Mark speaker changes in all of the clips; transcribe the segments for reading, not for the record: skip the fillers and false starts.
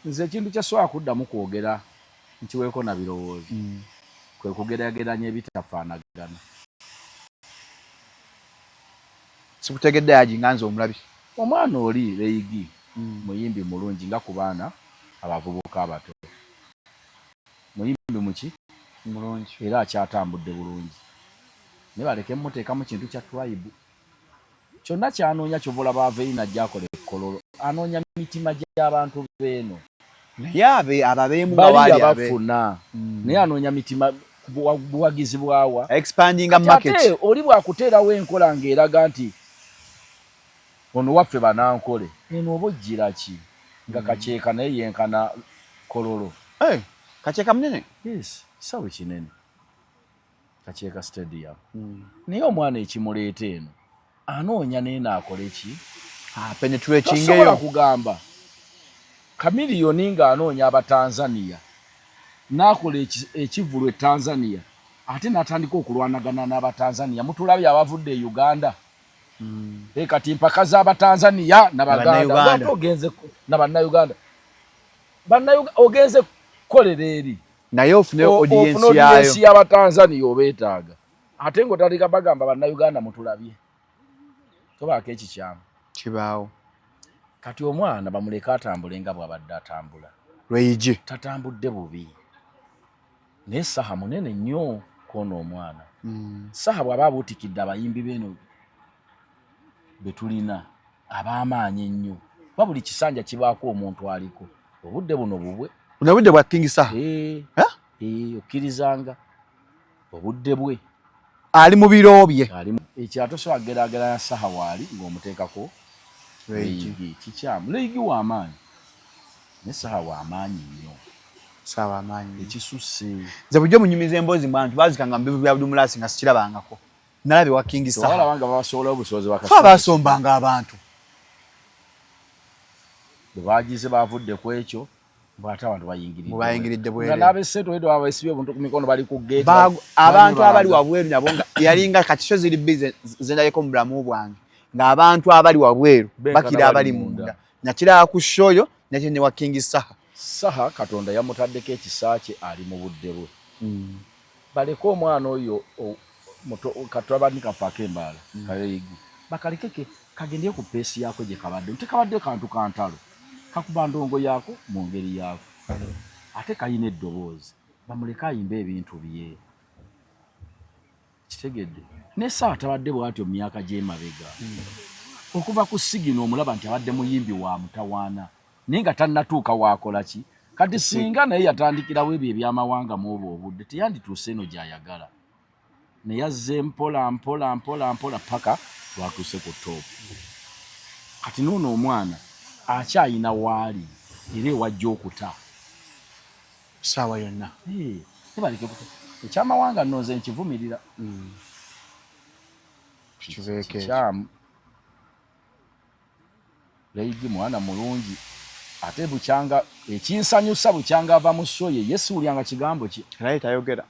Speaker 1: nze ekintu kyasobola kuddamu kwogera nkiweeko na birowoozo kwe kugeraageranya ebitafaanagana.
Speaker 2: Sikutegedde yaji nga nze omulabi.
Speaker 1: Omwana oli Leyigi muyimbi mulungi nga ku baana abavubuka abato. Muyimbi muki
Speaker 2: mulungi
Speaker 1: era akyatambudde bulungi. Ne baleke muteekamu kintu kya tribe. Kyonna kyanoonya ky'obola baaveeyi najja akola ekkololo. Anoonya mitima gy'abantu beeno.
Speaker 2: Naye ababeemu
Speaker 1: bali abafuna. Naye anoonya mitima buwagizi bwawa.
Speaker 2: Expanding a market.
Speaker 1: Ate oli bwakuteerawo enkola ng'eraga nti ono waffe banankole. Eno oba ojjira ki? Nga kaceeka naye yenkana kololo.
Speaker 2: Kaceeka munene?
Speaker 1: Yes, kisawe kinene. Kaceeka stadium. Naye omwana ekimuleeta eno anoonya neeno akole ki?
Speaker 2: Penetrating eyo.
Speaker 1: Tasobola kugamba kamiliyoni ng'anoonya Abatanzania n'akola ekivulu e Tanzania ate n'atandika okulwanagana n'Abatanzania. Mutulabye abavudde e Uganda. Kati mpaka z'Abatanzania n'Abaganda. Ogenze n'Abannayuganda. Ogenze kukolera eri.
Speaker 2: Naye ofune audience
Speaker 1: y'Abatanzania obeetaaga. Ate ng'otandika bagamba Bannayuganda mutulabye. Tobaako ekikyamu.
Speaker 2: Kibaawo.
Speaker 1: Kati omwana bamuleka atambule nga bw'abadde atambula.
Speaker 2: Lweyigi.
Speaker 1: Tatambudde bubi. Naye saha munene nnyo kono omwana. Saha bw'aba abuutikidde abayimbi beeno betulina ab'amaanyi ennyo. Kuba buli kisanja kibaako omuntu aliko. Obudde buno bubwe.
Speaker 2: Buno budde bwa King Saha?
Speaker 1: Okkirizanga. Obudde bwe.
Speaker 2: Ali mu biro bye.
Speaker 1: Ekyato so ageraageranya Saha waali ng'omuteekako Leyigi. Kikyamu. Leyigi w'amaanyi. Ne Saha w'amaanyi nnyo.
Speaker 2: Saha w'amaanyi.
Speaker 1: Ekisusse.
Speaker 2: Nze bujjo munyumiza emboozi mu bantu baazikanga mu bivu bya Abdulmulasi nga sikirabangako. Nalabye wa King Saha.
Speaker 1: Tewalabanga babasobola obusobozi bakasoma.
Speaker 2: Basombanga abantu.
Speaker 1: Bwe baagize baavudde ku ekyo bw'ate abantu bayingiridde.
Speaker 2: Bayingiridde bweru.
Speaker 1: Nga n'ab'essente wedo abasibye obuntu ku mikono bali ku gate.
Speaker 2: Abantu abali wabweru nabo nga yalinga kati kyo ziri bize zendayeko mu bulamu bwange. Ng'abantu abali wabweru bakira abali munda. Nakira ku shoyo nakyo ne wa King Saha.
Speaker 1: Saha Katonda yamutaddeko ekisa kye ali mu budde bwe. Baleko omwana oyo katulabani kafaako embaala Kaleyigi. Bakalikeke kagendye ku peesi yako gye kabadde. Tekabadde kantu kantalo. Kakuba ndongo yako mu ngeri yako. Ate kayina eddoboozi. Bamuleka ayimba ebintu bye. Kitegedde. Ne Saha tabadde bw'atyo mu myaka gy'emabega. Okuva ku sigino omulaba nti abadde muyimbi wa mutawaana. Naye nga tannatuuka waakola ki? Kati singa naye yatandikirawo ebyo ebyamawanga mu obwo obudde teyandituuse eno gy'ayagala. Ne yazze mpola paka lwatuuse ku top. Kati n'ono omwana akyayina waali era ewajja okuta.
Speaker 2: Saawa yonna.
Speaker 1: Tebaleke kuta. Ekyamawanga nno nze nkivumirira. Kikyamu. Leyigi mwana mulungi. Ate bukyanga ekinsanyusa bukyanga ava mu show ye yesuulyanga kigambo ki.
Speaker 2: Right ayogera.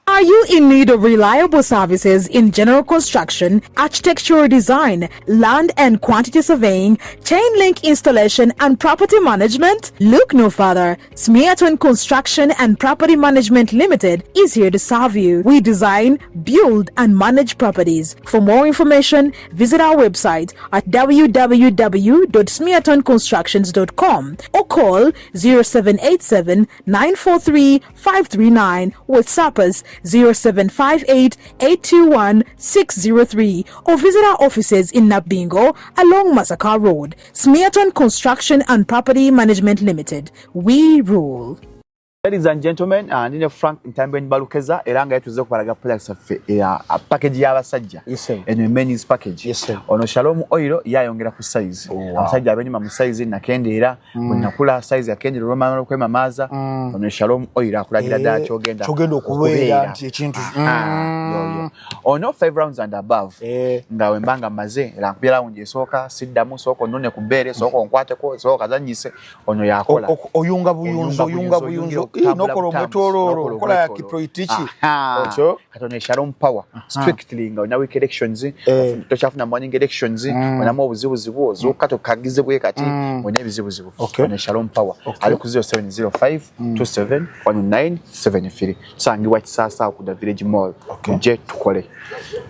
Speaker 3: Are you in need of reliable services in general construction, architectural design, land and quantity surveying, chain link installation, and property management? Look no further. Smeaton Construction and Property Management Limited is here to serve you. We design, build, and manage properties. For more information, visit our website at www.smeatonconstructions.com or call 0787 943 539 with SAPAS 0758 821 603 or visit our offices in Nabingo along Masaka Road. Smeaton Construction and Property Management Limited. We rule.
Speaker 2: Ladies and gentlemen, nine Frank Ntambwe Balukeza era nga yatuze okubalaga products affe package y'abasajja. Eno men's package. Ono Shalom Oil yayongera ku size. Abasajja abenyuma mu size nakendeera bwe nakula size yakendeera olw'amala okwemamaaza. Ono Shalom Oil akulagira ddala kyogenda
Speaker 4: okubeera nti ekintu.
Speaker 2: Ono 5 rounds and above. Nga wembanga maze era mpira unje esooka siddamu sooka none ku bbeere sooka onkwateko sooka kazanyise ono yakola.
Speaker 4: Oyunga buyunzo
Speaker 2: kutambula
Speaker 4: nokolomwetololo kola ya kiproitichi
Speaker 2: ocho katone Shalom Power strictly nga na week elections tochafuna morning elections wana mo buzibuzibu zoka tokagize bwe kati mwenye bizibuzibu ne Shalom Power ali ku 0705 27 1973 sangi wa kisasa ku the village mall je tukole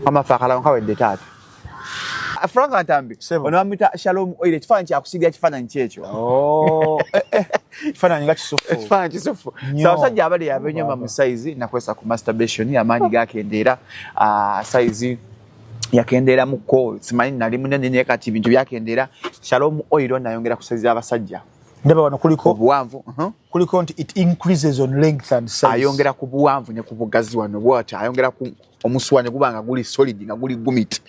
Speaker 2: mama fakala nkawe detatu Frank Antambi ono amita Shalom oile kifanyi kyakusiga kifanyi kyecho
Speaker 4: kifanyi nga kisofu
Speaker 2: kifanyi kisofu sawasajja abali yabenyoma mu size nakwesa ku masturbation yamanyi gakendera size yakendera muko simanyi nali munene ne kati bintu byakendera Shalom oil nayongera kusaiza abasajja
Speaker 4: ndaba wano kuliko
Speaker 2: obuwanvu
Speaker 4: kuliko nti it increases on length and size
Speaker 2: ayongera ku buwanvu ne ku bugazi wano bwata ayongera ku omuswane kubanga guli solid nga guli gumit.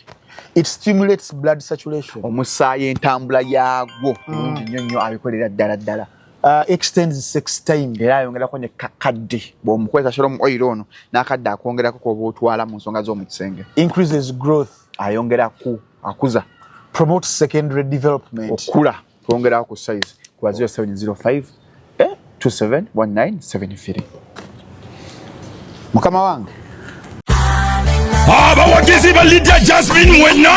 Speaker 4: It stimulates blood saturation.
Speaker 2: Omusaayi entambula yagwo nnyo abikolera ddala.
Speaker 4: Extends sex time.
Speaker 2: Era ayongera ko ne kadde bw'omukwesa Shalom oil ono n'akadde akongerako ko bw'otwala mu nsonga z'omu kisenge.
Speaker 4: Increases growth.
Speaker 2: Ayongera ku akuza.
Speaker 4: Promotes secondary development.
Speaker 2: Okula kwongera ku size kwa 0705 271973. Mukama wange
Speaker 5: abawagizi ba Lydia Jasmine Mwena,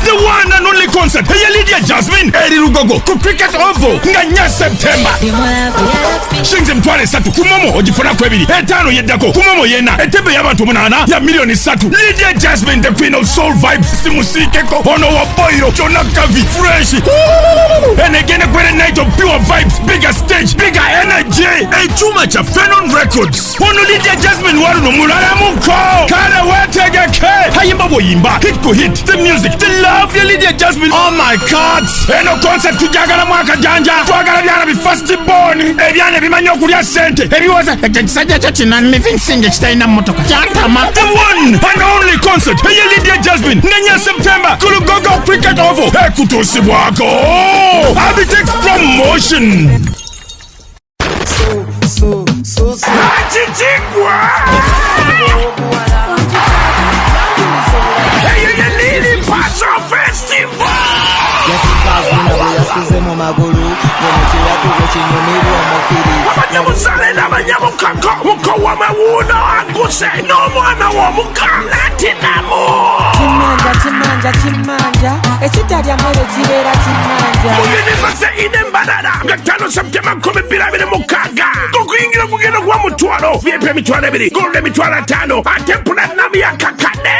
Speaker 5: the one and only concert hey Lydia Jasmine eri Rugogo ku Cricket Oval nga nya September shinze mtwale 3 kumomo ogifuna kwebiri etano yeddako kumomo yena etebe y'abantu 8 ya milioni 3 Lydia Jasmine the queen of soul vibes simusikeko ono wa boiro chona kavi fresh and again a great night of pure vibes, bigger stage, bigger energy echuma cha Phenon Records ono Lydia Jasmine waru no mulala muko kana wetege hayimba boyimba hit ku hit the music the love ya Lydia Jasmine oh my god eno concert tujagala mwaka janja twagala byana bi first born ebyane bimanyo okulya sente ebiwoza ekisajja kyo kinani living singe kitaina motoka kyantama the one and only concert ya Lydia Jasmine nganya September ku Rugogo Cricket Oval ekutusibwako Abitex promotion so Chichikwa
Speaker 6: Yasuzemo magulu
Speaker 5: abanyamusalenda abanyamukaka mukowa mawuno akuse n'omwana w'omukana tinamo
Speaker 6: kimanja ekitalya mmere kibeera kimanja
Speaker 5: muyinibase inembalala nga 5 Septemba 2026 okuyingira kugenda kuba mutwalo vyepe emitwalo 2 golde emitwalo 5 ate platinum yakakane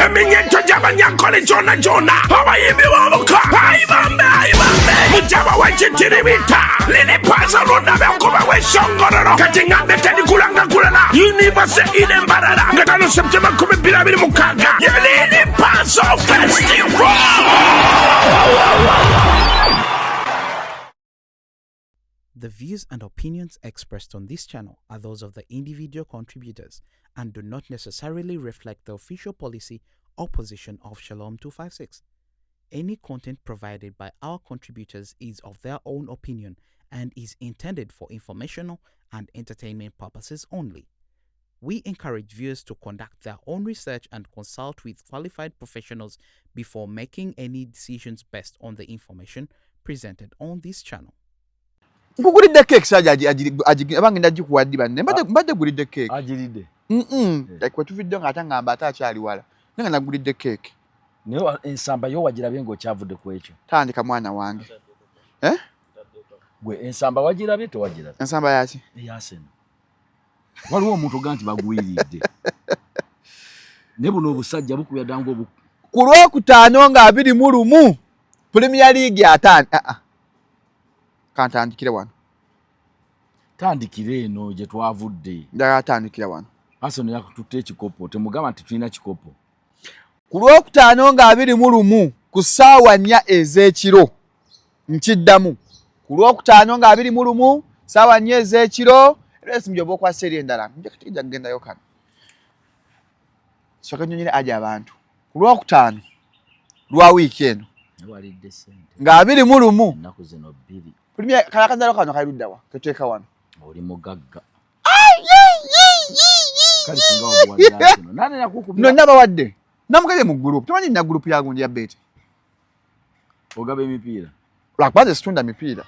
Speaker 5: eminyeto gy'abanyankole jona abayimbi b'omuka ayibambe mujaba w'ekitiribita lili pasa lundabe okuba w'eshongororo kati ngambe tedikulanga kulala univase inembalala nga 5 Septemba 2026 yelili paso festival.
Speaker 7: The views and opinions expressed on this channel are those of the individual contributors and do not necessarily reflect the official policy or position of Shalom 256. Any content provided by our contributors is of their own opinion and is intended for informational and entertainment purposes only. We encourage viewers to conduct their own research and consult with qualified professionals before making any decisions based on the information presented on this channel.
Speaker 2: Ngugulidde cake saja abangenda jikuwaddi banne mbadde gulidde cake
Speaker 1: ajiride
Speaker 2: kwe tuvidde nga atangamba atakyali wala nga nagulidde cake
Speaker 1: naye ensamba yo wagirabye ng'okyavudde ku ekyo
Speaker 2: tandika mwana wange
Speaker 1: gwe ensamba wagirabye tewagirabye
Speaker 2: ensamba yaki
Speaker 1: eyaseno waliwo omuntu ga nti bagwiridde ne buno obusajja bukubya dangu obu
Speaker 2: ku Lwokutaano nga 21 Premier League atani kantandikire wano
Speaker 1: tandikire eno gye twavudde
Speaker 2: njagala tandikire wano
Speaker 1: Arsenal yakututte ekikopo temugamba nti tulina kikopo
Speaker 2: ku Lwokutaano nga 21 ku ssaawa 4 ez'ekiro nkiddamu ku Lwokutaano nga 21 ssaawa 4 ez'ekiro resi mjoba okwasa eri endala njakitija kugendayo kano soka nyonyine aja abantu ku Lwokutaano lwa wiiki eno
Speaker 1: walidde sente
Speaker 2: nga 21
Speaker 1: ennaku zino 2
Speaker 2: Premier kalakazalo kano kaluddawa keteeka wano
Speaker 1: oli mugagga kali singa obuwadde Arsenal nani yakukubira
Speaker 2: nonna bawadde namugaye mu group tamanyi na group ya gundi ya beti
Speaker 1: ogaba emipiira
Speaker 2: lwakubanze situndda mipiira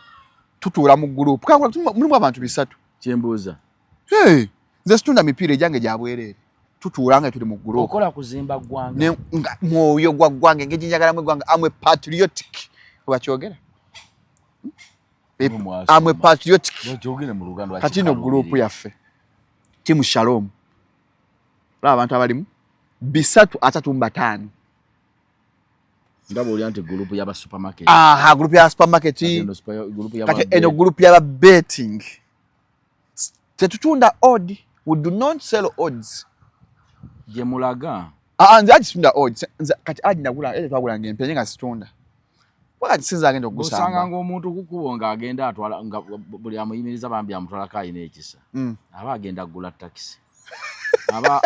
Speaker 2: tutuula mu group kangula mulimu abantu 3
Speaker 1: kyembuuza
Speaker 2: nze situunda mipiira egyange gya bwereere tutuulanga tuli mu group
Speaker 1: okola kuzimba ggwanga
Speaker 2: mwoyo gwa ggwanga engeri njagalamu eggwanga amwe patriotic webakyogera amwe patriotic kati no group yaffe timu Shalom laba abantu abalimu 335
Speaker 1: ndabo oli anti group y'aba supermarket
Speaker 2: group ya supermarket kati eno group y'aba betting tetutunda odd we do not sell odds
Speaker 1: je mulaga
Speaker 2: nze agitunda odds kati aji nagula ete twagulanga empenye nga situunda wakati sinza agenda okugusamba
Speaker 1: osanga ng'omuntu kukubo ng'agenda atwala nga buli amuyimiriza bambi amutwala kayina ekisa aba agenda kugula taxi aba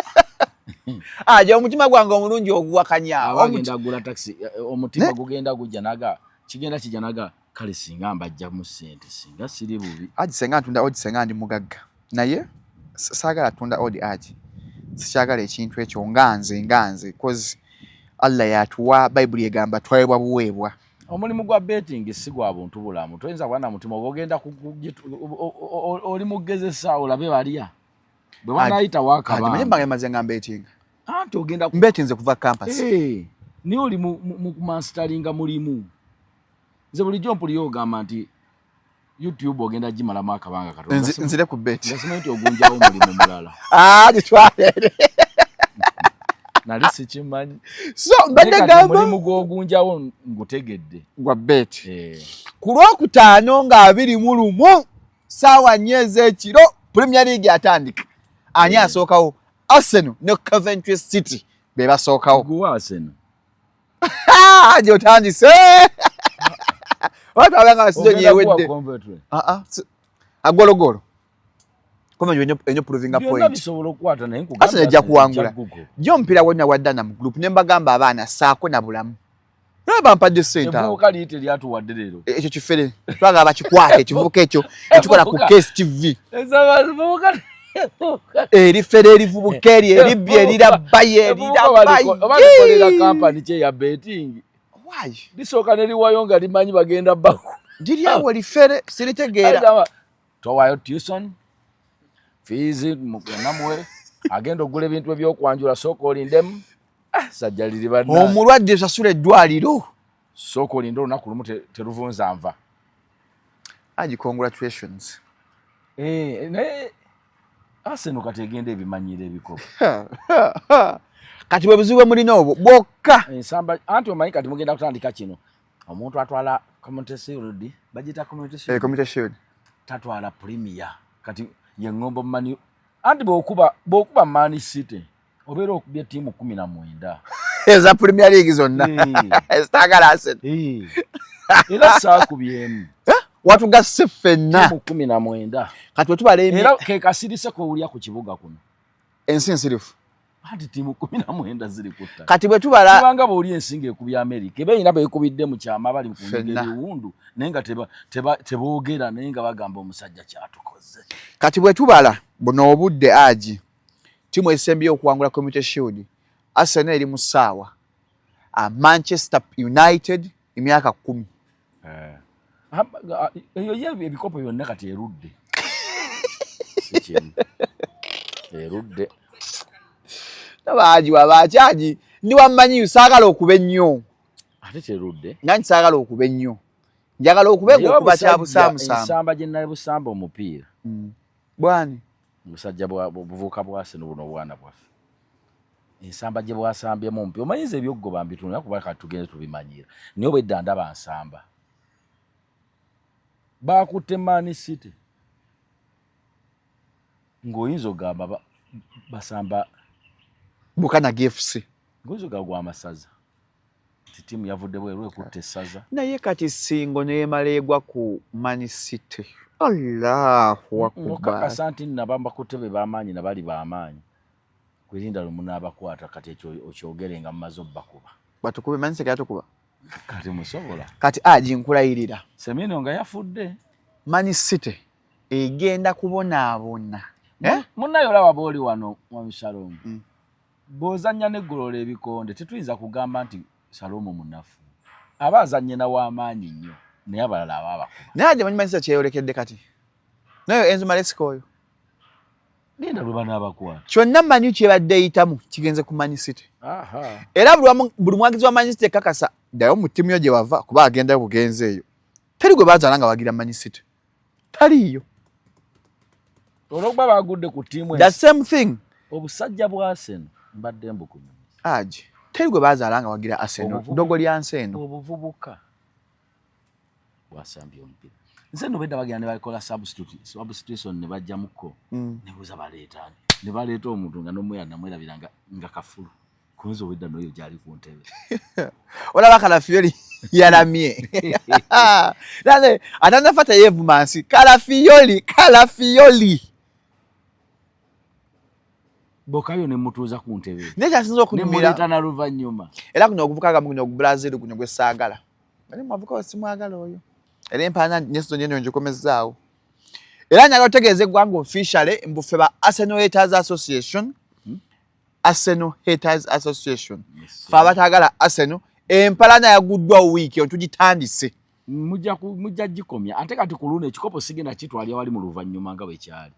Speaker 2: je omutima gwange omulungi oguwakanya
Speaker 1: agenda kugula taxi omutima gugenda gujja naga kigenda kijja naga kale singa mbajja mu sente singa siri bubi
Speaker 2: aji senga ntunda odds senga ndi mugagga naye saagala tunda odds aji sikyagala ekintu ekyo nganze cause Allah yatuwa Bible egamba twayebwa buweebwa
Speaker 1: omulimu gwa betting si gwa buntu bulamu toyinza kuba na mutima ogenda oli mugezesa olabe balya bwe banayita wakabanga
Speaker 2: manye mbange maze nga betting
Speaker 1: anti ogenda
Speaker 2: betting kuva campus
Speaker 1: ni oli mu mastaringa mulimu nze bulijjo mpulira ogamba nti YouTube ogenda gimalamu akabanga katonda
Speaker 2: nzire ku bet
Speaker 1: ngasema nti ogunjawo mulimu mulala
Speaker 2: gitwalere
Speaker 1: nali sikimanyi
Speaker 2: so mbadde gamba
Speaker 1: mulimu gwogunjawo ngutegedde
Speaker 2: gwa bet ku Lwokutaano nga 21 saawa 4 ez'ekiro Premier League atandika ani asookawo Arsenal ne Coventry City be basookawo
Speaker 1: guwa Arsenal
Speaker 2: aje otandise watu abanga basizo nyewedde agologolo koma enyo proving a point
Speaker 1: bisobola okukwata naye nkugamba
Speaker 2: Arsenal ejja kuwangula jo mpira wonna waddana mu group ne mbagamba abaana saako na bulamu naba mpadde sente
Speaker 1: evubuka liite lyatuwadde leero
Speaker 2: ekyo kifere twagala bakikwate ekivubuka ekyo ekikola ku Case TV erifere erivubuka eribye erirabaye
Speaker 1: erirabaye kampani kye ya betting
Speaker 2: why
Speaker 1: lisooka ne liwayo nga limanyi bagenda baku
Speaker 2: diri awo lifere siritegeera
Speaker 1: towayo tuition fees namwe agenda ogula ebintu ebyokwanjula sooka olindemu sajja liri banna
Speaker 2: omulwadde sasula eddwaliro
Speaker 1: sooka olinde olunaku lumu teruvunza nva
Speaker 2: congratulations
Speaker 1: naye Arsenal kati egenda ebimanyire ebikopo
Speaker 2: kati bwe buzibu mulina obwo bwokka
Speaker 1: ensamba anti omanyi kati mugenda kutandika kino omuntu atwala community shield bagita community
Speaker 2: shield
Speaker 1: tatwala premier kati ye ngombo mani anti bwokuba Man City obeera okubye tiimu 19
Speaker 2: eza Premier League zonna ezitagala Arsenal
Speaker 1: era saakubyemu
Speaker 2: watugasse ffenna
Speaker 1: tiimu 19
Speaker 2: kati wetubala
Speaker 1: era kekasirise kowulya ku kibuga kuno
Speaker 2: ensi nsirifu
Speaker 1: anti tiimu 19 ziri kutta
Speaker 2: kati bwe tubala
Speaker 1: kubanga bw'oli ensinga ekubya America beeyina beekubidde mu kyama bali ku ngeri wuundu naye nga teboogera naye nga bagamba omusajja kyatukoze
Speaker 2: kati bwe tubala buno obudde aji tiimu esembye okuwangula Community Shield Arsenal eri mu ssaawa Manchester United emyaka 10
Speaker 1: eyo ebikopo byonna kati erudde erudde
Speaker 2: Tabaji wabachaji ndi wamanyi usagala okuba ennyo
Speaker 1: ate terudde
Speaker 2: nanyi sagala okuba ennyo njagala okuba okuba kya busamusamba
Speaker 1: ensamba gye nali busamba omupiira
Speaker 2: bwani
Speaker 1: musajja buvuka bwase n'obuno bwana bwaffe ensamba gye bwasambyemu omupiira omanyiza ebyokugoba mbitunula kuba kati tugende tubimanyira naye obwedda ndaba nsamba bakutte Man City ng'oyinza ogamba basamba
Speaker 2: Bukana GFC
Speaker 1: ngozo gagwa amasaza timu yavudde bweru ekutte essaza
Speaker 2: naye kati singo neemalegwa ku Man City Allahu akbar
Speaker 1: asanti nabamba kutebe bamaanyi nabali bamaanyi kwirinda lumuna abakwata kati ekyo okyogerenga mumazo bakuba
Speaker 2: batukube Man City gatukuba
Speaker 1: kati musobola
Speaker 2: kati aji nkulayirira
Speaker 1: Semino nga yafudde
Speaker 2: Man City egenda kubonaabona
Speaker 1: munnayo laba booli wano wa Shalom bozanya neggolola ebikonde tetuyinza kugamba nti Salomo munafu abazanye na w'amaanyi nnyo naye abalala ababakuba
Speaker 2: naye aje manyi Man City kyeyolekedde kati nayo Enzo Maresca oyo
Speaker 1: Nenda lwe banaabakwata.
Speaker 2: Kyonna manyi kyebadde eyitamu kigenze ku Man City.
Speaker 1: Aha.
Speaker 2: Era buli mwagizi wa Man City kakasa ddayo mu ttiimu yo gye wava kuba agenda bugenze eyo. Teri gwe bazaala nga wagira Man City. Taliyo.
Speaker 1: Olwokuba bagudde ku ttiimu
Speaker 2: The same thing.
Speaker 1: Obusajja bwa Arsenal mbadde mbukunyumiza.
Speaker 2: Aje. Teri gwe bazaala nga wagira Arsenal. Dogo lya Nseno.
Speaker 1: Obuvubuka. Wasambye omupiira. Nseno bedda bagenda ne bakola substitution ne bajja muko. Ne buza baleetani. Ne baleeta omuntu nga n'omweya namwerabira nga kafulu. Kunzo wedda n'oyo gyali ku ntebe.
Speaker 2: Olaba Kalafiori yalamye. Nane atanafata yevumansi. Kalafiori.
Speaker 1: Bokayo ne mutuuza ku ntebe.
Speaker 2: Neja asinza okunyumira.
Speaker 1: Ne na luvannyuma.
Speaker 2: Era kuno okuvuka mu Brazil kuno gwe saagala. Bali mwavuka osimwagala oyo. Era empana nyeso nyenyo njikomezaawo. Era nyaga otegeeze gwangu officially mbufe ba Arsenal Haters Association. Arsenal Haters Association. Fa batagala Arsenal empalana yaguddwa week yo tugitandise.
Speaker 1: Mujja gikomya ate kati kuluna ekikopo sigenda kitwali wali mu luvannyuma nga bwe kyali.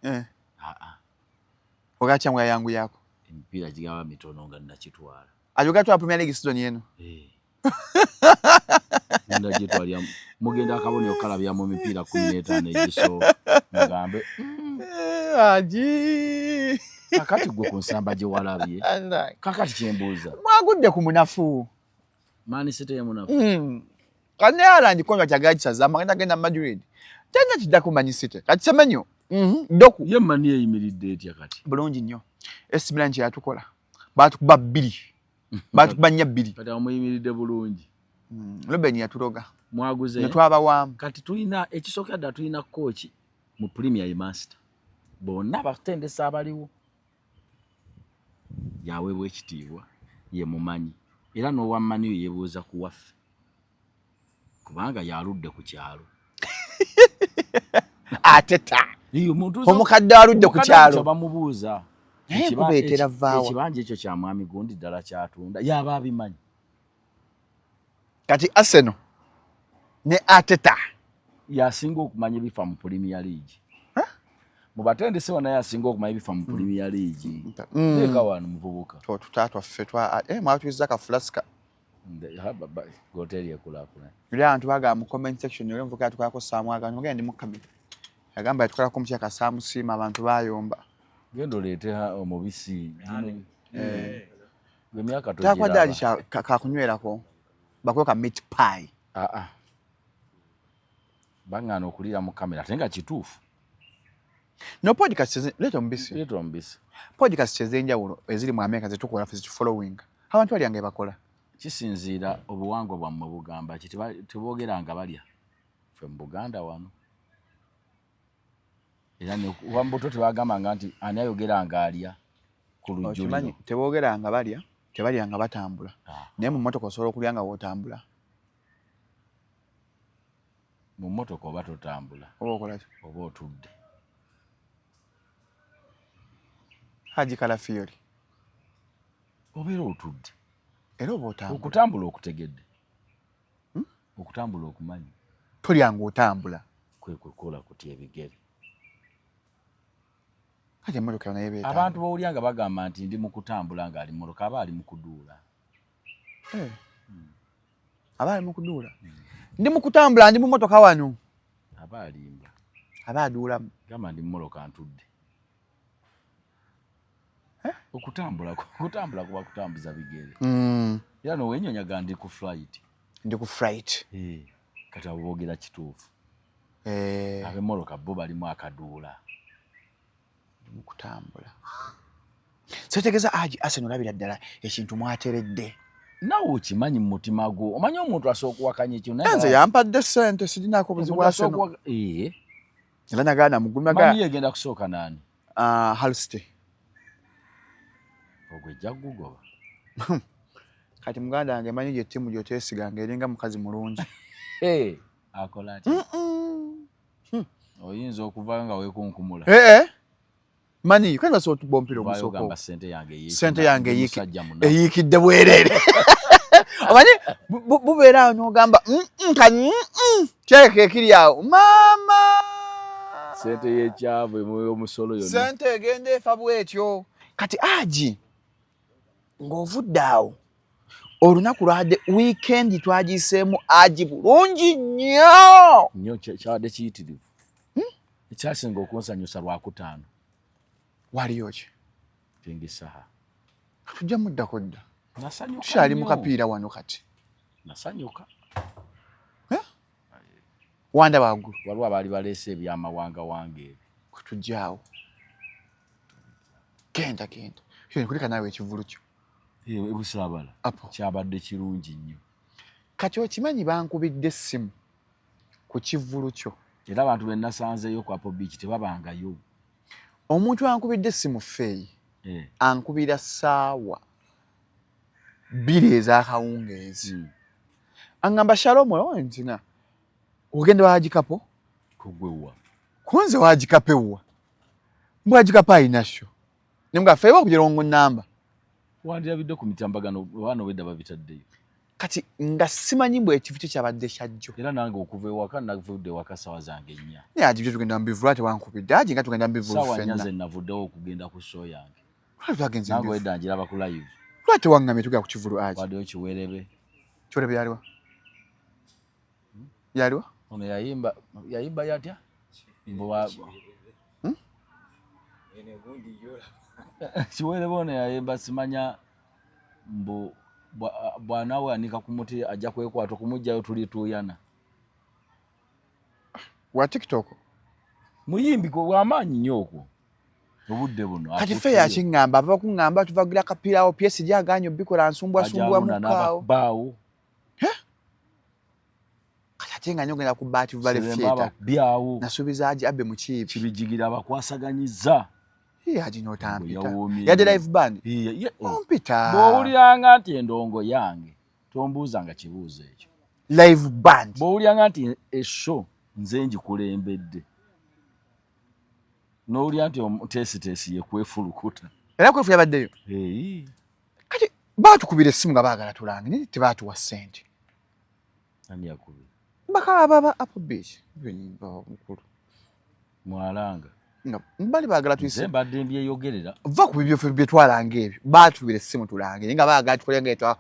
Speaker 2: Ogacha mwa yangu yako.
Speaker 1: Mpira gigaba mitono nga ndakitwala.
Speaker 2: Ajoga twa Premier League season yeno.
Speaker 1: Nda gitwali mugenda akaboni okalabya mu mipiira 15 egiso mugambe.
Speaker 2: Aji.
Speaker 1: Kakati gwe kunsamba gye walabye. Kakati kyembuuza.
Speaker 2: Mwagudde ku munafu.
Speaker 1: Man City ya munafu.
Speaker 2: Kane ala ndikonga kyagaji sazama genda Madrid. Tena kidako Man City. Kati semenyo. Doku.
Speaker 1: Ye mani eyimiridde etya kati.
Speaker 2: Bulungi nnyo. AC Milan kye yatukola. Batukuba 2. Batukuba nya 2.
Speaker 1: Kati amuyimiridde bulungi.
Speaker 2: Ruben yatuloga.
Speaker 1: Mwaguze.
Speaker 2: Ne twaba wamu.
Speaker 1: Kati tulina ekisooka dda tulina coach mu Premier Master. Bonna batendesa abaliwo. Yaweebwa ekitiibwa ye mumanyi. Era n'owammanyi yeebuuza ku waffe. Kubanga yaludde ku kyalo.
Speaker 2: Ateta. Omukadde aludde ku kyalo.
Speaker 1: Bamubuuza.
Speaker 2: Kubeetera vaawa.
Speaker 1: Ekibanja ekyo kya mwami gundi ddala kyatunda. Yaba abimanyi.
Speaker 2: Kati Arsenal ne Ateta
Speaker 1: yasinga okumanya ebifa mu Premier League. Mubatendese wana yasinga okumanya ebifa mu Premier League. Leka wano muvubuka.
Speaker 2: Tutatwa ffe twa mwatuiza ka flaska.
Speaker 1: Goteri ekulakula.
Speaker 2: Yule abantu baga mu comment section yule mvuka tukako samwaga ngende mu kamera. Yagamba yatukola kumutya ka Samu Sima abantu bayomba.
Speaker 1: Gendo leteha omubisi. Gwe myaka
Speaker 2: tojira. Takwa dali ka kunywerako. Bakweka meat pie. Bangano okulira mu kamera tenga kituufu. No podcast leto mbisi.
Speaker 1: Leto mbisi.
Speaker 2: Podcast ezenjawulo eziri mu America zetukola fezi following. Abantu bali yange bakola.
Speaker 1: Kisinziira obuwango bwammwe bugamba kiti tebogeranga balya. Ffe mu Buganda wano. Era ne wambuto tebagamba nti ani ayogeranga alya ku lujjuliro.
Speaker 2: Tebogeranga balya. Tebalyanga batambula. Naye mu mmotoka osobola okulyanga wotambula.
Speaker 1: Mu mmotoka oba totambula.
Speaker 2: Oba okola ki?
Speaker 1: Oba otudde.
Speaker 2: Haji Kalafiori.
Speaker 1: Obeera otudde.
Speaker 2: Era oba otambula.
Speaker 1: Okutambula okutegedde. Okutambula okumanyi.
Speaker 2: Tolyanga otambula.
Speaker 1: Kwe kukola kutya ebigere.
Speaker 2: Kati emmotoka naye beeta.
Speaker 1: Abantu bawulyanga bagamba nti ndi mu kutambula nga ali mmotoka aba ali mu kuduula.
Speaker 2: Aba ali mu kuduula. Ndi mu kutambula ndi mu mmotoka wano.
Speaker 1: Aba alimba.
Speaker 2: Aba aduulamu.
Speaker 1: Gamba ndi mmotoka ntudde. Okutambula kuba kutambuza bigere. Era nowenyonya ndi ku flight.
Speaker 2: Ndi ku flight.
Speaker 1: Kati abo boogera kituufu. Ab'emmotoka bo balimu akaduula.
Speaker 2: Mu kutambula. Setegeza aji Arsenal labira ddala ekintu mwateredde.
Speaker 1: Nawe okimanyi mu mutima gwo. Omanyi omuntu asooka okuwakanya ekintu naye.
Speaker 2: Nze yampadde ssente sirinaako obuzibu bwa Arsenal. Era nagaana mugumaga.
Speaker 1: Mani yegenda kusooka nani?
Speaker 2: Halste.
Speaker 1: Ogwe jaggugoba.
Speaker 2: Kati muganda wange manyi gye ttiimu gy'oteesiganga eringa mukazi mulungi.
Speaker 1: Akola ati. Oyinza okuva nga weekunkumula.
Speaker 2: Mani kwenza so tubompira omusoko.
Speaker 1: Gamba sente
Speaker 2: yange eyiikidde bwerere. Omanyi bubeera n'ogamba kani kyeke kiri awo mama.
Speaker 1: sente y'ekyavu omusolo yonna
Speaker 2: sente egenda efa bwetyo kati aji ng'ovudde awo olunaku lwadde weekend twagiseemu aji bulungi nnyo
Speaker 1: kyabadde kiyitirivu ekyasinga okunsanyusa lwakutaano
Speaker 2: waliyo ki
Speaker 1: tengisaha
Speaker 2: tujja muddako dda
Speaker 1: nasanyuka
Speaker 2: tukyali mu kapiira wano kati
Speaker 1: nasanyuka
Speaker 2: wanda waggulu
Speaker 1: waliwo abaali baleese ebyamawanga wange ebyo
Speaker 2: kutujjaawo genda kuleka naawe ekivulu kyo
Speaker 1: ebusaabala kyabadde kirungi nnyo
Speaker 2: kati okimanyi bankubidde essimu ku kivulu kyo
Speaker 1: era abantu be nasanzeeyo ku Apple Beach tebabangayo
Speaker 2: omuntu ankubidde essimu feeyi ankubira ssaawa 2 ez'akawungeezi aŋŋamba Shalom ntina ogenda wagikapo
Speaker 1: kugwewa
Speaker 2: kunze wagikapewa mbwagikapa ayinasho nimbwa feewa okujerongo namba
Speaker 1: wandirabidde ku mitambagano baana wedda babitaddeyo
Speaker 2: kati nga simanyi mbwe ekifu kyo kyabadde kyajjo
Speaker 1: era nange okuva ewaka navudde ewaka sawa zange 4
Speaker 2: naye aji byo tugenda mbivula tewankubidde aji nga tugenda mbivulu
Speaker 1: sawa
Speaker 2: fenna
Speaker 1: nyaze navuddewo okugenda ku show yange
Speaker 2: twagenze
Speaker 1: nange wedda njiraba ku live
Speaker 2: lwate wangamye tugenda ku kivulu aji
Speaker 1: waddeyo kiwerebe
Speaker 2: yaliwa
Speaker 1: ono yayimba yatya mbo kiwerebe ono yayimba simanya mbu bwanawe anika ku muti ajja kwekwata okumugjayo tuli tuyana
Speaker 2: wa TikTok
Speaker 1: muyimbi w'amaanyi nnyo okwo obudde buno
Speaker 2: kati fe yakiŋŋamba ava kuŋŋamba tuvagira akapiiraawo pyesi gyaganya obbikola nsumbwasumbwa mukkaawo
Speaker 1: baawo
Speaker 2: kati ate nga nyogenda ku baati vale theatre
Speaker 1: byawo
Speaker 2: nasuubiza aji abbe mu kiibi
Speaker 1: kibijigira abakwasaganyizza
Speaker 2: aji n'otampita yadde live band ompita
Speaker 1: bw'owuliranga nti endongo yange tombuuzanga kibuuzo ekyo
Speaker 2: live band
Speaker 1: bw'owuliranga nti esho nze ngikulembedde n'owulira nti omuteesiteesi yekwefulukuta
Speaker 2: era kwefu yabaddeyo kati baatukubira essimu nga baagala tulange naye tebaatuwa ssente
Speaker 1: ani yakubira
Speaker 2: bakaba Apple Beach mukulu
Speaker 1: mwalanga
Speaker 2: mbali baagala tuyise
Speaker 1: mbadde mbyeyogerera
Speaker 2: va ku bibyo bye twalanga ebyo baatubira essimu tulange nga baagala tukolenga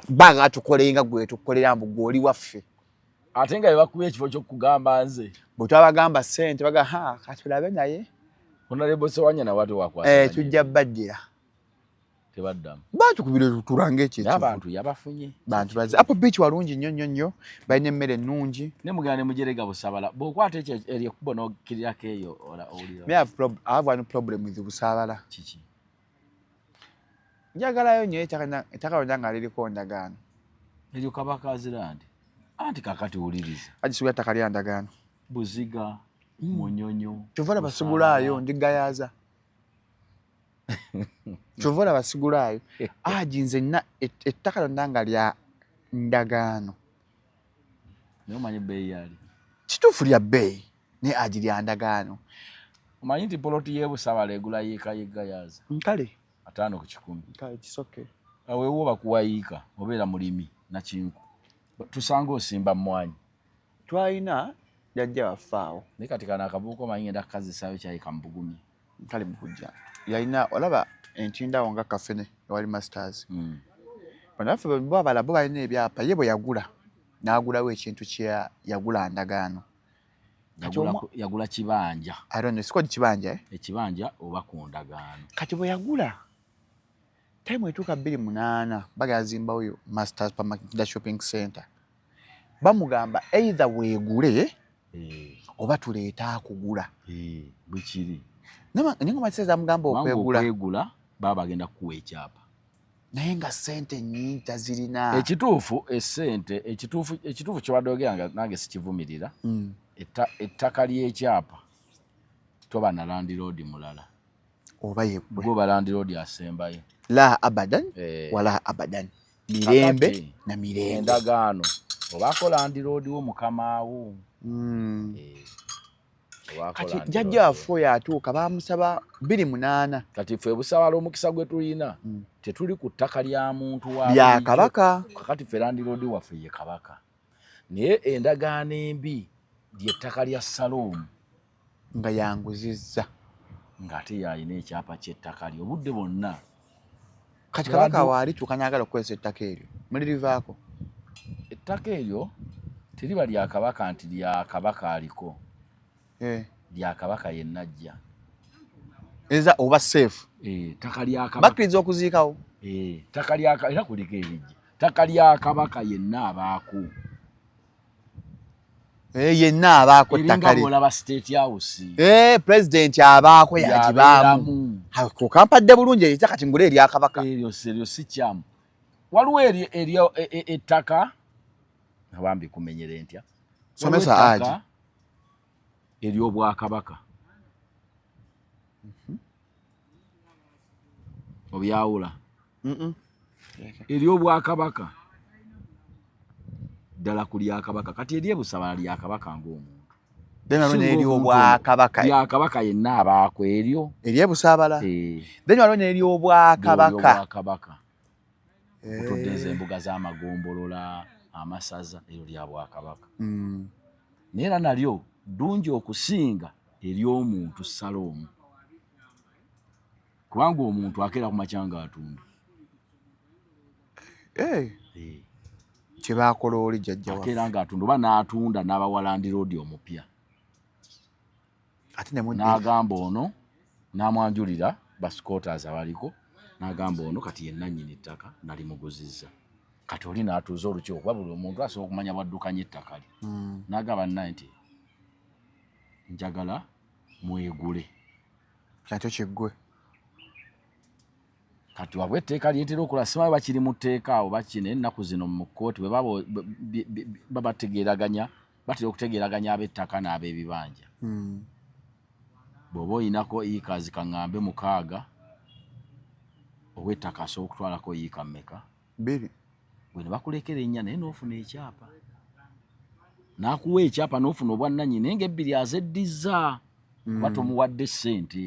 Speaker 2: baagala tukolenga gwe tukolera mbu gwoli waffe
Speaker 1: ate nga bebakuba ekifo ky'okugamba nze
Speaker 2: bwe twabagamba ssente baga katulabe naye
Speaker 1: Honorable Sewanyana wate wakwasa
Speaker 2: tujja baddira
Speaker 1: tebaddamu
Speaker 2: baatukubira tulange ekyo
Speaker 1: abantu yabafunye
Speaker 2: bantu baze Apple Beach walungi nnyo balina emmere ennungi
Speaker 1: ne mugana ne mujerega Busaabala bw'okwata ekyo erikuba n'okkirirako eyo owulira
Speaker 2: I have one problem with Busaabala
Speaker 1: kiki
Speaker 2: njagalayo nnyo ettaka lyonna nga liriko ndagaano
Speaker 1: eryo Kabaka Azirandi anti kakati wuliriza
Speaker 2: agisubira ttaka lya ndagaano
Speaker 1: Buziga Munyonyo
Speaker 2: kyova basigulaayo ndigayaaza kyova basigulaayo aji nze ettaka lyonna nga lya ndagaano
Speaker 1: naye omanyi bbeeyi yali
Speaker 2: kituufu lya bbeeyi naye aji lya ndagaano
Speaker 1: omanyi nti poloti y'e Busaabala egula yiika yeggayaaza
Speaker 2: nkale
Speaker 1: 5 ku 100
Speaker 2: nkale kisoke
Speaker 1: aweewo bakuwa yiika obeera mulimi nakinku tusanga osimba mmwanyi
Speaker 2: twalina jajja wafaawo
Speaker 1: naye kati kana akabuuka omanyi ngenda kukazisaayo kyayika mubugumi
Speaker 2: nkale mukujja yalina olaba entindawo nga kafene ewali masters banaffe bwabala bo balina ebyapa ye bwe yagula n'agulawo ekintu kye yagula ndagaano
Speaker 1: yagula kibanja
Speaker 2: sikodi kibanja
Speaker 1: ekibanja oba ku ndagaano
Speaker 2: kati bwe yagula time etuuka 28 bagazimbawo masters supermarket shopping center bamugamba either weegule oba tuleeta akugula
Speaker 1: bwekiri
Speaker 2: naye nga masezi amugamba
Speaker 1: okwegula baba bagenda kukuwa ekyapa
Speaker 2: naye nga sente nnyingi tazirina
Speaker 1: ekituufu esente ekituufu kyobadde ogera nange sikivumirira ettaka ly'ekyapa toba na landiroodi mulala
Speaker 2: oba yeggwe
Speaker 1: gwoba landiroodi asembayo
Speaker 2: la abadan wala abadan mirembe na mirembe
Speaker 1: endagaano obaako landiroodi wo mukamaawo
Speaker 2: kati jjajja waffe oyo atuuka bamusaba 28
Speaker 1: kati ffe Busaabala omukisa gwe tulina tetuli ku ttaka lya muntu
Speaker 2: lya kabaka
Speaker 1: kakati ffe landiroodi waffe ye kabaka naye endagaano embi ly'ettaka lya Saloomu
Speaker 2: nga yanguzizza
Speaker 1: ng'ate yalina ekyapa ky'ettaka lyo obudde bonna.
Speaker 2: kati kabaka waali tukanyagala okukozesa ettaka eryo mulirivaako
Speaker 1: ettaka eryo teriba lya kabaka nti lya kabaka aliko lya kabaka yenna ajja
Speaker 2: eza oba safe
Speaker 1: ttaka lya kabaka
Speaker 2: bakkiriza okuziikawo
Speaker 1: ttaka lya era kuliko ebijja ttaka lya kabaka yenna abaako
Speaker 2: yenna abaako ettaka lye
Speaker 1: olaba state house
Speaker 2: president abaako yagibaamu kukampadde bulungi ekitaka kati ngule erya kabaka
Speaker 1: eryo si kyamu waliwo eryo ettaka abambi kumenyere ntya
Speaker 2: somesa aji
Speaker 1: ery'obwakabaka obyawula ery'obwakabaka ddala ku lyakabaka kati eryebusabala lyakabaka ng'omuntu lyakabaka yenna abaako eryo
Speaker 2: eryebusabala then waliwo n'eryobwakabaka
Speaker 1: otoddeeza embuga z'amagombolola amasaza eryo lya bwakabaka naye era nalyo ddungi okusinga ery'omuntu Saloomu kubanga omuntu akeera ku makyanga atunda
Speaker 2: kyebakola oli jjajja
Speaker 1: akeera ng'atunda oba n'atunda n'abawalandi roodi omupya
Speaker 2: ate
Speaker 1: n'agamba ono n'amwanjulira bascooters abaliko n'agamba ono kati yenna nnyini ttaka nalimuguzizza kati oli n'atuuza olukiiko kuba buli omuntu asobola okumanya bwaddukanya ettaka lye n'agamba nnaye nti njagala mwegule
Speaker 2: kyakyo kiggwe
Speaker 1: kati wabwe etteeka lyetera okola simanyi bakiri mu tteeka awo bakine ennaku zino mu kkooti bwe babategeeraganya batera okutegeeraganya ab'ettaka n'ab'ebibanja bw'oba oyinako iikazi kaŋŋambe 6 ow'ettaka asobola okutwalako yiika mmeka
Speaker 2: 2
Speaker 1: bwe ne bakulekera ennya naye n'ofuna ekyapa n'akuwa ekyapa n'ofuna obwannannyini naye ng'ebbiri azeddiza kuba tomuwadde ssente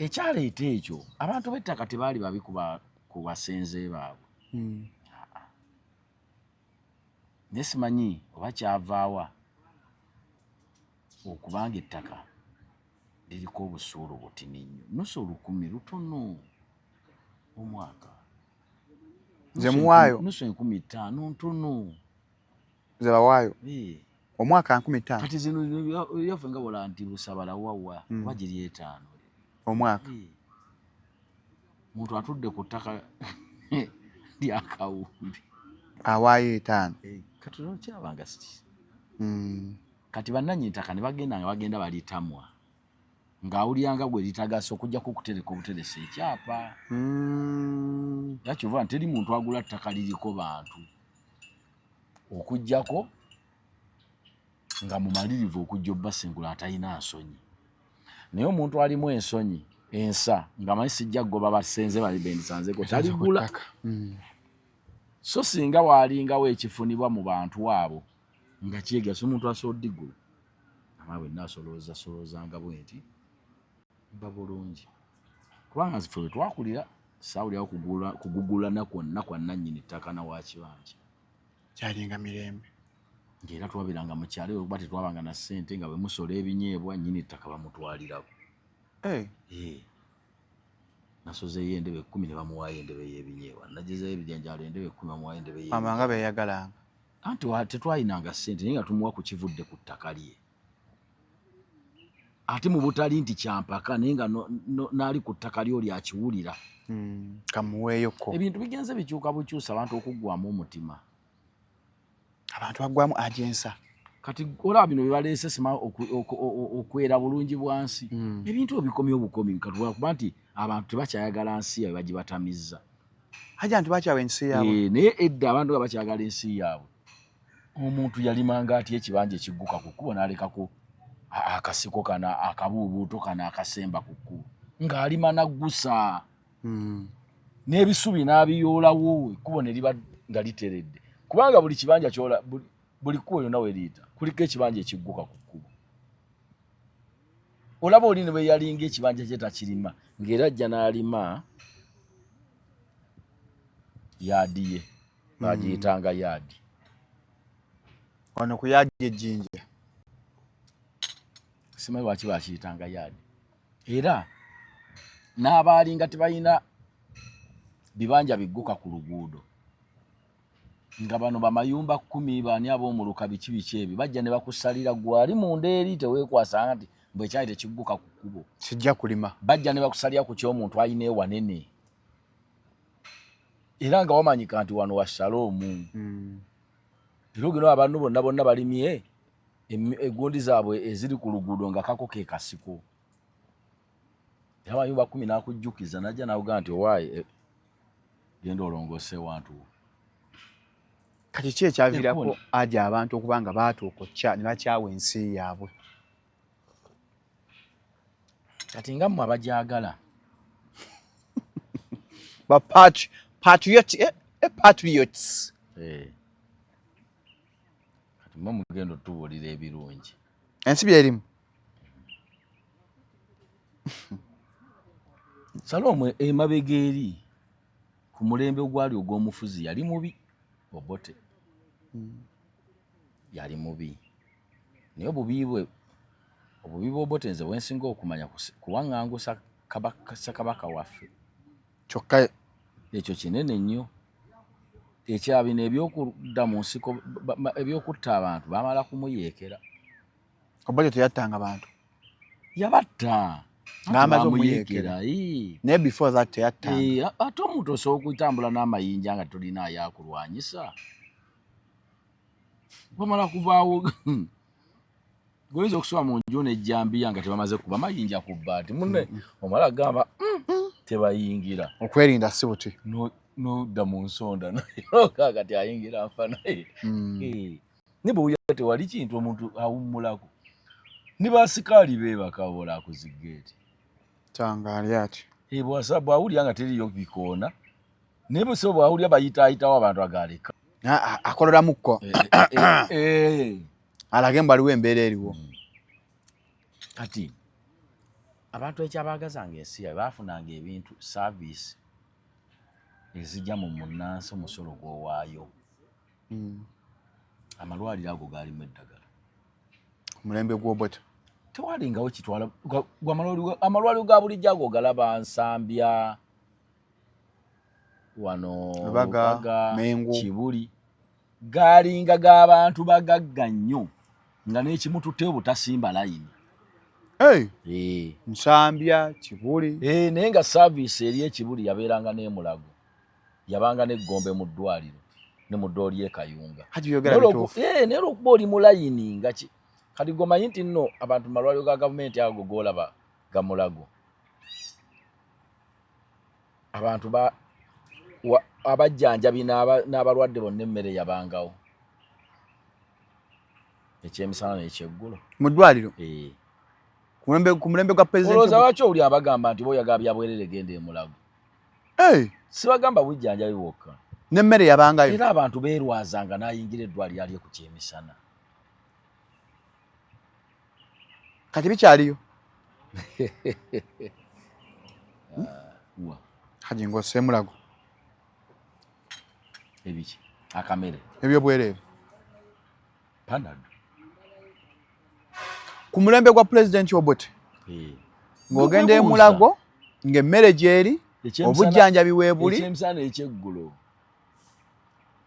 Speaker 1: ekyaleeta ekyo abantu b'ettaka tebaali babi ku basenze baabwe naye simanyi oba kyavaawa okubanga ettaka liriko obusuulu butini nnyo nusu 10,000 lutono omwaka
Speaker 2: nze muwaayo
Speaker 1: nusu 15,000 ntono
Speaker 2: nze bawaayo omwaka 15,000
Speaker 1: kati zino yaffe nga bola nti busabala wawa oba giri 5
Speaker 2: omwaka
Speaker 1: muntu atudde ku ttaka lyakawumbi
Speaker 2: awaayo 5
Speaker 1: kati kyabanga siti kati bannannyini ttaka ne bagenda nga bagenda balitamwa ng'awulyanga gwe litagasa okujjako okutereka obuteresa ekyapa yakyova nti teri muntu agula ttaka liriko bantu okujjako nga mumalirivu okujja obbasengula atalina nsonyi naye omuntu alimu ensonyi ensa nga manyi sijja kugoba basenze bali bendisanzeko taligula so singa waalingawo ekifunibwa mu bantu abo nga kyegasa omuntu asobola digula amaawe naasolozanga bwenti mba bulungi kubanga nzife bwe twakulira saawulirawo kugugulana kwonna kwa nannyini ttaka na wakibanja
Speaker 2: kyalinga mirembe
Speaker 1: ng'era twabiranga mu kyalo eyo kuba tetwabanga na ssente nga bwe musola ebinyeebwa nnyini ttaka bamutwalirako nasozeeyo endebe 10 ne bamuwaayo endebe y'ebinyeebwa nagezayo ebijanjaalo endebe 10 bamuwaayo endebe y'ebinyeebwa
Speaker 2: amanga beeyagalanga
Speaker 1: anti tetwayinanga ssente naye nga tumuwa ku kivudde ku ttaka lye ate mu butali nti kyampaka naye nga n'ali ku ttaka lyo lyakiwulira
Speaker 2: kamuweeyoko
Speaker 1: ebintu bigenze bikyuka bukyusa abantu okuggwamu omutima
Speaker 2: abantu baggwamu ajensa
Speaker 1: kati olaba bino bye sima okwera bulungi bwansi ebintu obikomye obukomi kuba nti abantu tebakyayagala nsi yaabwe bagibatamizza
Speaker 2: hajja nti bakyawa ensi yaabwe
Speaker 1: naye edda abantu nga bakyagala ensi yaabwe omuntu yalimanga atya ekibanja ekigguka ku kkubo n'alekako akasiko kana akabuubuuto kana akasemba ku kkubo ng'alima naggusa n'ebisubi n'abiyoolawo ekkubo ne liba nga literedde kubanga buli kibanja kyola buli kkubo yonna we liyita kuliko ekibanja ekigguka ku kkubo olaba oli ne bwe yalinga ekibanja kye takirima ng'era ajja n'alima yaadi ye bagiyitanga yaadi
Speaker 2: wano ku yaadi ejjinja
Speaker 1: simanyi lwaki bakiyitanga yaadi. Era n'abaalinga tebalina bibanja bigguka ku luguudo nga bano bamayumba 10 bani ab'omuluka biki ebyo bajja ne bakusalira gwali munda eri teweekwasanga nti bwe kyali tekigguka ku kkubo
Speaker 2: kijja kulima.
Speaker 1: Bajja ne bakusalira ku ky'omuntu ayina ewanene era nga wamanyika nti wano wa Shalom. Lugino abantu bonna balimye egundi zaabwe eziri ku luguudo nga kako ke kasiko. Amayumba 10 n'akujjukiza najja n'avuga nti owaaye genda olongose wantu.
Speaker 2: Kati ki ekyaviirako aja abantu okuba nga baatuukokya ne bakyawa ensi yaabwe?
Speaker 1: Kati nga mmwe abajagala
Speaker 2: ba patriots.
Speaker 1: Kati mmwe mugenda otubuulira ebirungi.
Speaker 2: Ensi byerimu.
Speaker 1: Shalom emabega eri ku mulembe gwali ogw'omufuzi yali mubi Obote. Yali mubi. Naye obubi bw'Obote nze bwensinga okumanya kuwaŋŋangusa kabaka waffe.
Speaker 2: Kyokka
Speaker 1: Ekyo kinene nnyo. Ekyabino ebyokudda mu nsiko ebyokutta abantu bamala kumuyeekera.
Speaker 2: Obote teyattanga bantu.
Speaker 1: Yabatta.
Speaker 2: N'amaze omuyeekera. Naye before that teyattanga.
Speaker 1: Ate omuntu osobola okutambula n'amayinja nga tolina ayakulwanyisa. Bamala kuvaawo goyinza okusoba mu nju n'ejjambiya nga tebamaze kuba mayinja ku bbaati. Munne omala gamba tebayingira.
Speaker 2: Okwerinda si buti.
Speaker 1: Nodda mu nsonda naye kati ayingira nfa naye. Ne bw'oyita tewali kintu omuntu awummulako. Ni basikaali beebakabola ku zigeeti.
Speaker 2: Tangaali ati.
Speaker 1: Bw'awulira nga teriyo bikoona. Naye bw'awulira bayitaayitawo abantu agaleka.
Speaker 2: Akolera mukko. Alage mbu aliwo embeera eriwo.
Speaker 1: Kati abantu ekyabaagazanga ensi yaabwe baafunanga ebintu service ezijja mu munnansi omusolo gw'owaayo. Amalwaliro ago gaalimu eddagala.
Speaker 2: Mulembe gw'Obote.
Speaker 1: Tewalingawo kitwala amalwaliro ga bulijjo ago galaba Nsambya wano
Speaker 2: Lubaga, Mengo,
Speaker 1: Kibuli gaalinga g'abantu bagagga nnyo nga n'ekimututte obutasimba layini.
Speaker 2: Nsambya, Kibuli.
Speaker 1: Naye nga service eri Ekibuli yabeeranga n'emulago. Yabanga n'eggombe mu ddwaliro ne mu ddooli Kayunga. Naye olwokuba oli mu layini nga kati gomanyi nti nno abantu malwaliro ga gavumenti ago golaba ga mulago. Abantu abajjanjabi n'abalwadde bonna emmere yabangawo. Ekyemisana n'ekyeggulo.
Speaker 2: Mu ddwaliro? Ku mulembe gwa pulezidenti.
Speaker 1: Olowooza lwaki oli abagamba nti b'oyagala bya bwerere genda e Mulago? Sibagamba bujjanjabi bwokka.
Speaker 2: N'emmere yabangayo.
Speaker 1: Era abantu beerwazanga n'ayingira eddwaliro ali ku kyemisana.
Speaker 2: Kati bikyaliyo? Haji ng'osse Mulago.
Speaker 1: Ebiki? Akamere.
Speaker 2: Ebyobwereere.
Speaker 1: Panado.
Speaker 2: Ku mulembe gwa pulezidenti Obote. Ng'ogenda e Mulago ng'emmere gy'eri obujjanjabi weebuli.
Speaker 1: Ekyemisana ekyeggulo.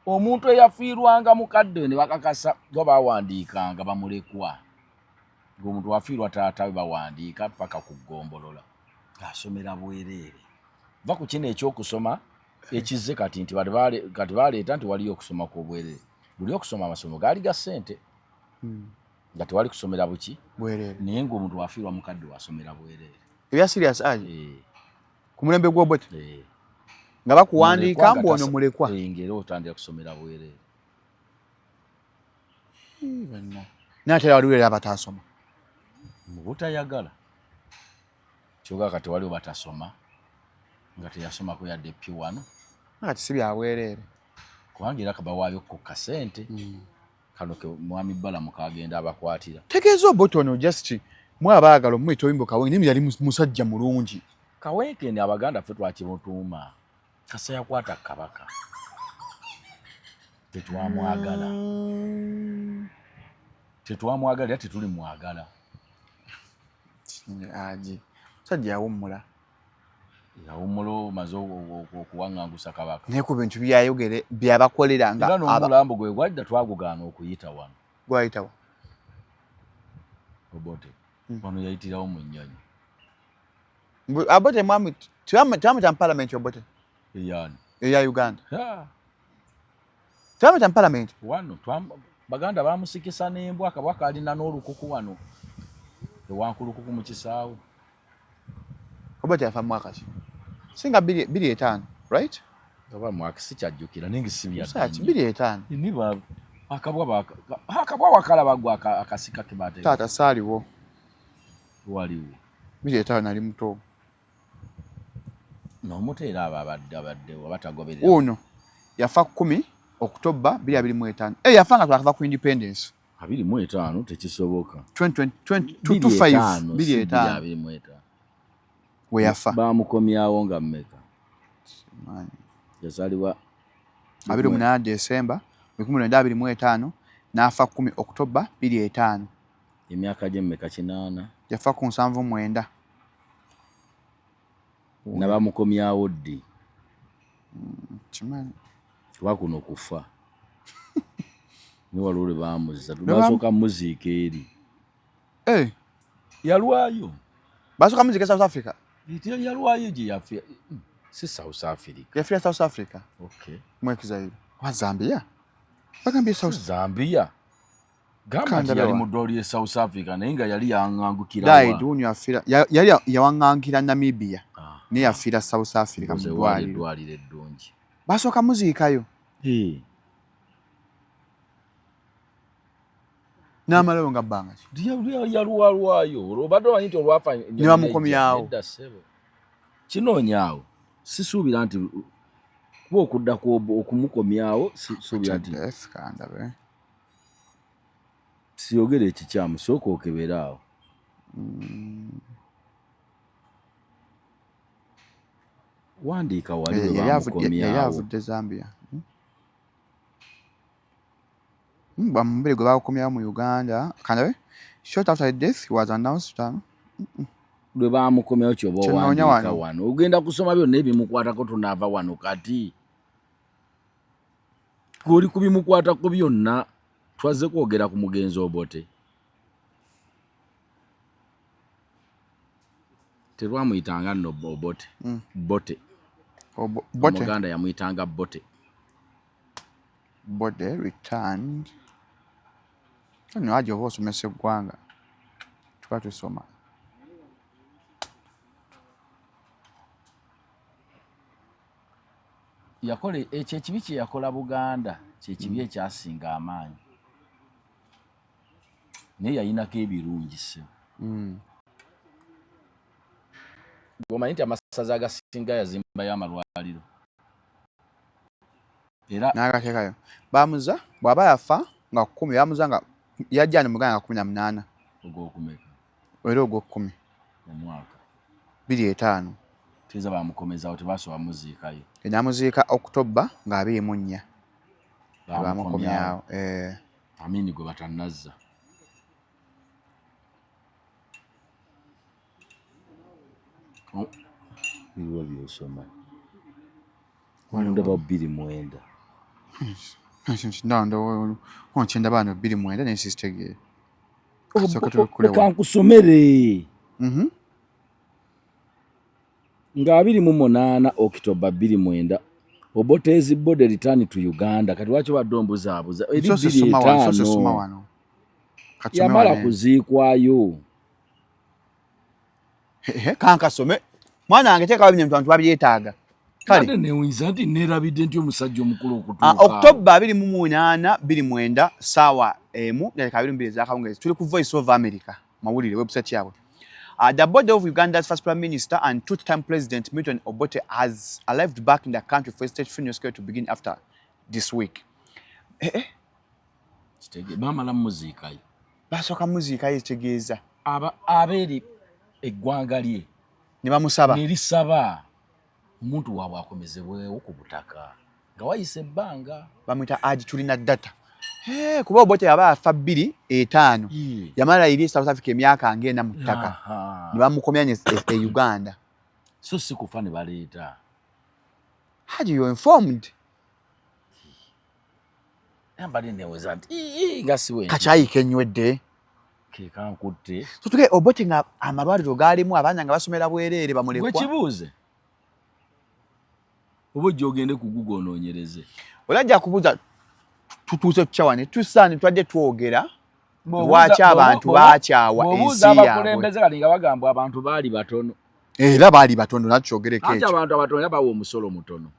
Speaker 1: Omuntu eyafiirwanga mukadde ne bakakasa nga baawandiikanga bamulekwa. Ng'omuntu wafiirwa taata we bawandiika paka ku ggombolola. Asomera bwereere. Va ku kino ekyokusoma ekizze kati nti kati baleeta nti waliyo okusoma kw'obwereere. Buli okusoma amasomo gaali ga ssente. Nga tewali kusomera buki?
Speaker 2: Bwereere.
Speaker 1: Naye ng'omuntu wafiirwa mukadde wasomera bwereere.
Speaker 2: Ebya serious aje? Ku mulembe gw'Obote? Nga bakuwandiika mbu ono mulekwa?
Speaker 1: Ng'era otandika kusomera bwereere.
Speaker 2: N'ate waliwo era abatasoma.
Speaker 1: Mu butayagala. Kyokka kati waliwo batasoma nga teyasomako yadde P1.
Speaker 2: Kati si bya bwereere.
Speaker 1: Kubanga era kabawaayo ku kasente. Kano ke mwami Balamu kagenda abakwatira.
Speaker 2: Tegeeza Obote ono just mwe abaagala omuyita Oyimbo Kawenke naye yali musajja mulungi.
Speaker 1: Kawenke ni Abaganda ffe twakimutuuma. Kasa yakwata Kabaka. Tetwamwagala. Tetwamwagala era tetuli mwagala.
Speaker 2: Aji. Sajja yawummula.
Speaker 1: Yawummula maze okuwaŋŋangusa kabaka.
Speaker 2: Naye ku bintu byayogere byabakoleranga.
Speaker 1: Era n'omulambo gwe gwadda twagugaana okuyita wano.
Speaker 2: Gwayitawo.
Speaker 1: Obote. Wano yayitirawo mu nnyonyi.
Speaker 2: Obote mwami twamuyita mu parliament Obote.
Speaker 1: Eyani.
Speaker 2: Eya Uganda. Twamuyita mu parliament.
Speaker 1: Wano Baganda bamusikisa n'embwa kabaka alina n'olukuku wano. Ewankulukuku mu kisaawe.
Speaker 2: Obote yafa mwaka ki? Singa 2.5, right?
Speaker 1: Gaba mwaka sikyajjukira ningi sibya.
Speaker 2: Sachi 2.5.
Speaker 1: Niba akabwa wakalaba gwa akasika kibate.
Speaker 2: Tata saaliwo.
Speaker 1: Waliwo.
Speaker 2: 2.5 nali muto.
Speaker 1: N'omuteera abadde abatagoberera.
Speaker 2: Ono yafa 10 October 2025. Yafa nga twakava ku independence.
Speaker 1: 25 tekisoboka.
Speaker 2: 2025. We yafa.
Speaker 1: Bamukomyawo nga mmeka. Yazaliwa
Speaker 2: 28 December 1925 n'afa 10 October 2005.
Speaker 1: Emyaka gye mmeka 8.
Speaker 2: Yafa ku 79.
Speaker 1: Nabamukomyawo ddi.
Speaker 2: Kimanyi.
Speaker 1: Wakuno kufa. Ni walule bamuzza. Basooka muziika eri. Yalwayo.
Speaker 2: Basooka muziika South Africa.
Speaker 1: Yalwayo gye yafa. Si South Africa.
Speaker 2: Yafira South Africa.
Speaker 1: Okay.
Speaker 2: Mwekizayo. Wa Zambia. Bagambye South
Speaker 1: Zambia. Gamba yali mudoli ya South Africa naye nga yali yangangukira wa.
Speaker 2: Died when yafira. Yali yawangankira Namibia. Ne yafira South Africa mu
Speaker 1: dwaliro eddungi.
Speaker 2: Basooka muziikayo. N'amalayo nga bbanga ki?
Speaker 1: Yalwayo. Obadde omanyi nti olwafa
Speaker 2: ne bamukomyawo.
Speaker 1: Kinoonyaawo. Sisuubira nti kuba okuddako okumukomyawo sisuubira nti siyogere ekikyamu sooka okeberaawo. Wandiika wali we bamukomyawo.
Speaker 2: Yali avudde Zambia. Bamubiri gwe bakomyawo mu Uganda. Kandabe, short after the death he was announced.
Speaker 1: Lwe bamukomyawo kyoba owandiika wano. Ogenda kusoma byonna ebimukwatako tunaava wano kati. Goli kubimukwatako byonna twaze kwogera ku mugenzi Obote. Terwamuyitanga nno Obote. Bote. Omuganda yamuyitanga Bote.
Speaker 2: Bote returned. Ono aje oba osomesa eggwanga. Tuba tusoma.
Speaker 1: Yakole ekyo ekibi kye yakola Buganda kyekibi ekyasinga amaanyi. Naye yayinako ebirungi se. Omanyi nti amasaza agasinga yazimbayo amalwaliro. Era
Speaker 2: n'agateekayo. Baamuza bw'aba yafa nga 10 baamuza nga yajja ne muganda nga 18.
Speaker 1: Ogw'okumeka.
Speaker 2: Era ogw'okumi.
Speaker 1: Omwaka.
Speaker 2: 2.5.
Speaker 1: Teza bamukomezawo tebasobola muziikayo.
Speaker 2: Namuziika October nga 24. Bamukomyawo.
Speaker 1: Amini gwe batannazza. Biriwa byosoma. Ndaba 29.
Speaker 2: Onkyenda baano 29 naye sisitegeere.
Speaker 1: Kankusomere. Nga 28 October 29 Obote's body return to Uganda. Kati lwaki badde ombuzaabuza? Eri 2.5. Yamala kuziikwayo.
Speaker 2: Kankasome. Mwana wange teekawo bino abantu babyetaaga.
Speaker 1: Kale newinza nti neerabidde nti omusajja omukulu okutuuka.
Speaker 2: October 28, 29 ssaawa 1:22 ez'akawungeezi. Tuli ku Voice of America. Mawulire website yabwe. The body of Uganda's first Prime Minister and two-time President Milton Obote has arrived back in the country for a state funeral scheduled to begin after this week.
Speaker 1: Bamala muziikayo.
Speaker 2: Basooka muziikayo ekitegeeza.
Speaker 1: Abeeri eggwanga lye.
Speaker 2: Ne bamusaba.
Speaker 1: Ne lisaba omuntu waabwe akomezebwewo ku butaka. Nga wayise ebbanga.
Speaker 2: Bamuyita Aji tulina data. kuba Obote yaba afa 2-5 yamala iri South Africa emyaka ngenda mu ttaka ne bamukomya e Uganda
Speaker 1: so si kufa ne baleeta
Speaker 2: Haji you informed
Speaker 1: ambali neweza nti ngasiwe
Speaker 2: kachayi kenywedde
Speaker 1: kekankutte
Speaker 2: so tuge Obote nga amalwaliro galimu abanya nga basomera bwerere bamulekwa
Speaker 1: gwe kibuuze obujja ogende ku Google onoonyereze
Speaker 2: olajja kubuuza tutuuse tuchawane tusani twadde twogera lwaki abantu baakyawa ensi yaabwe
Speaker 1: abakulembeze kali nga bagamba abantu baali batono
Speaker 2: era baali batono nakyogereko
Speaker 1: ekyo abantu abatono bawa omusolo mutono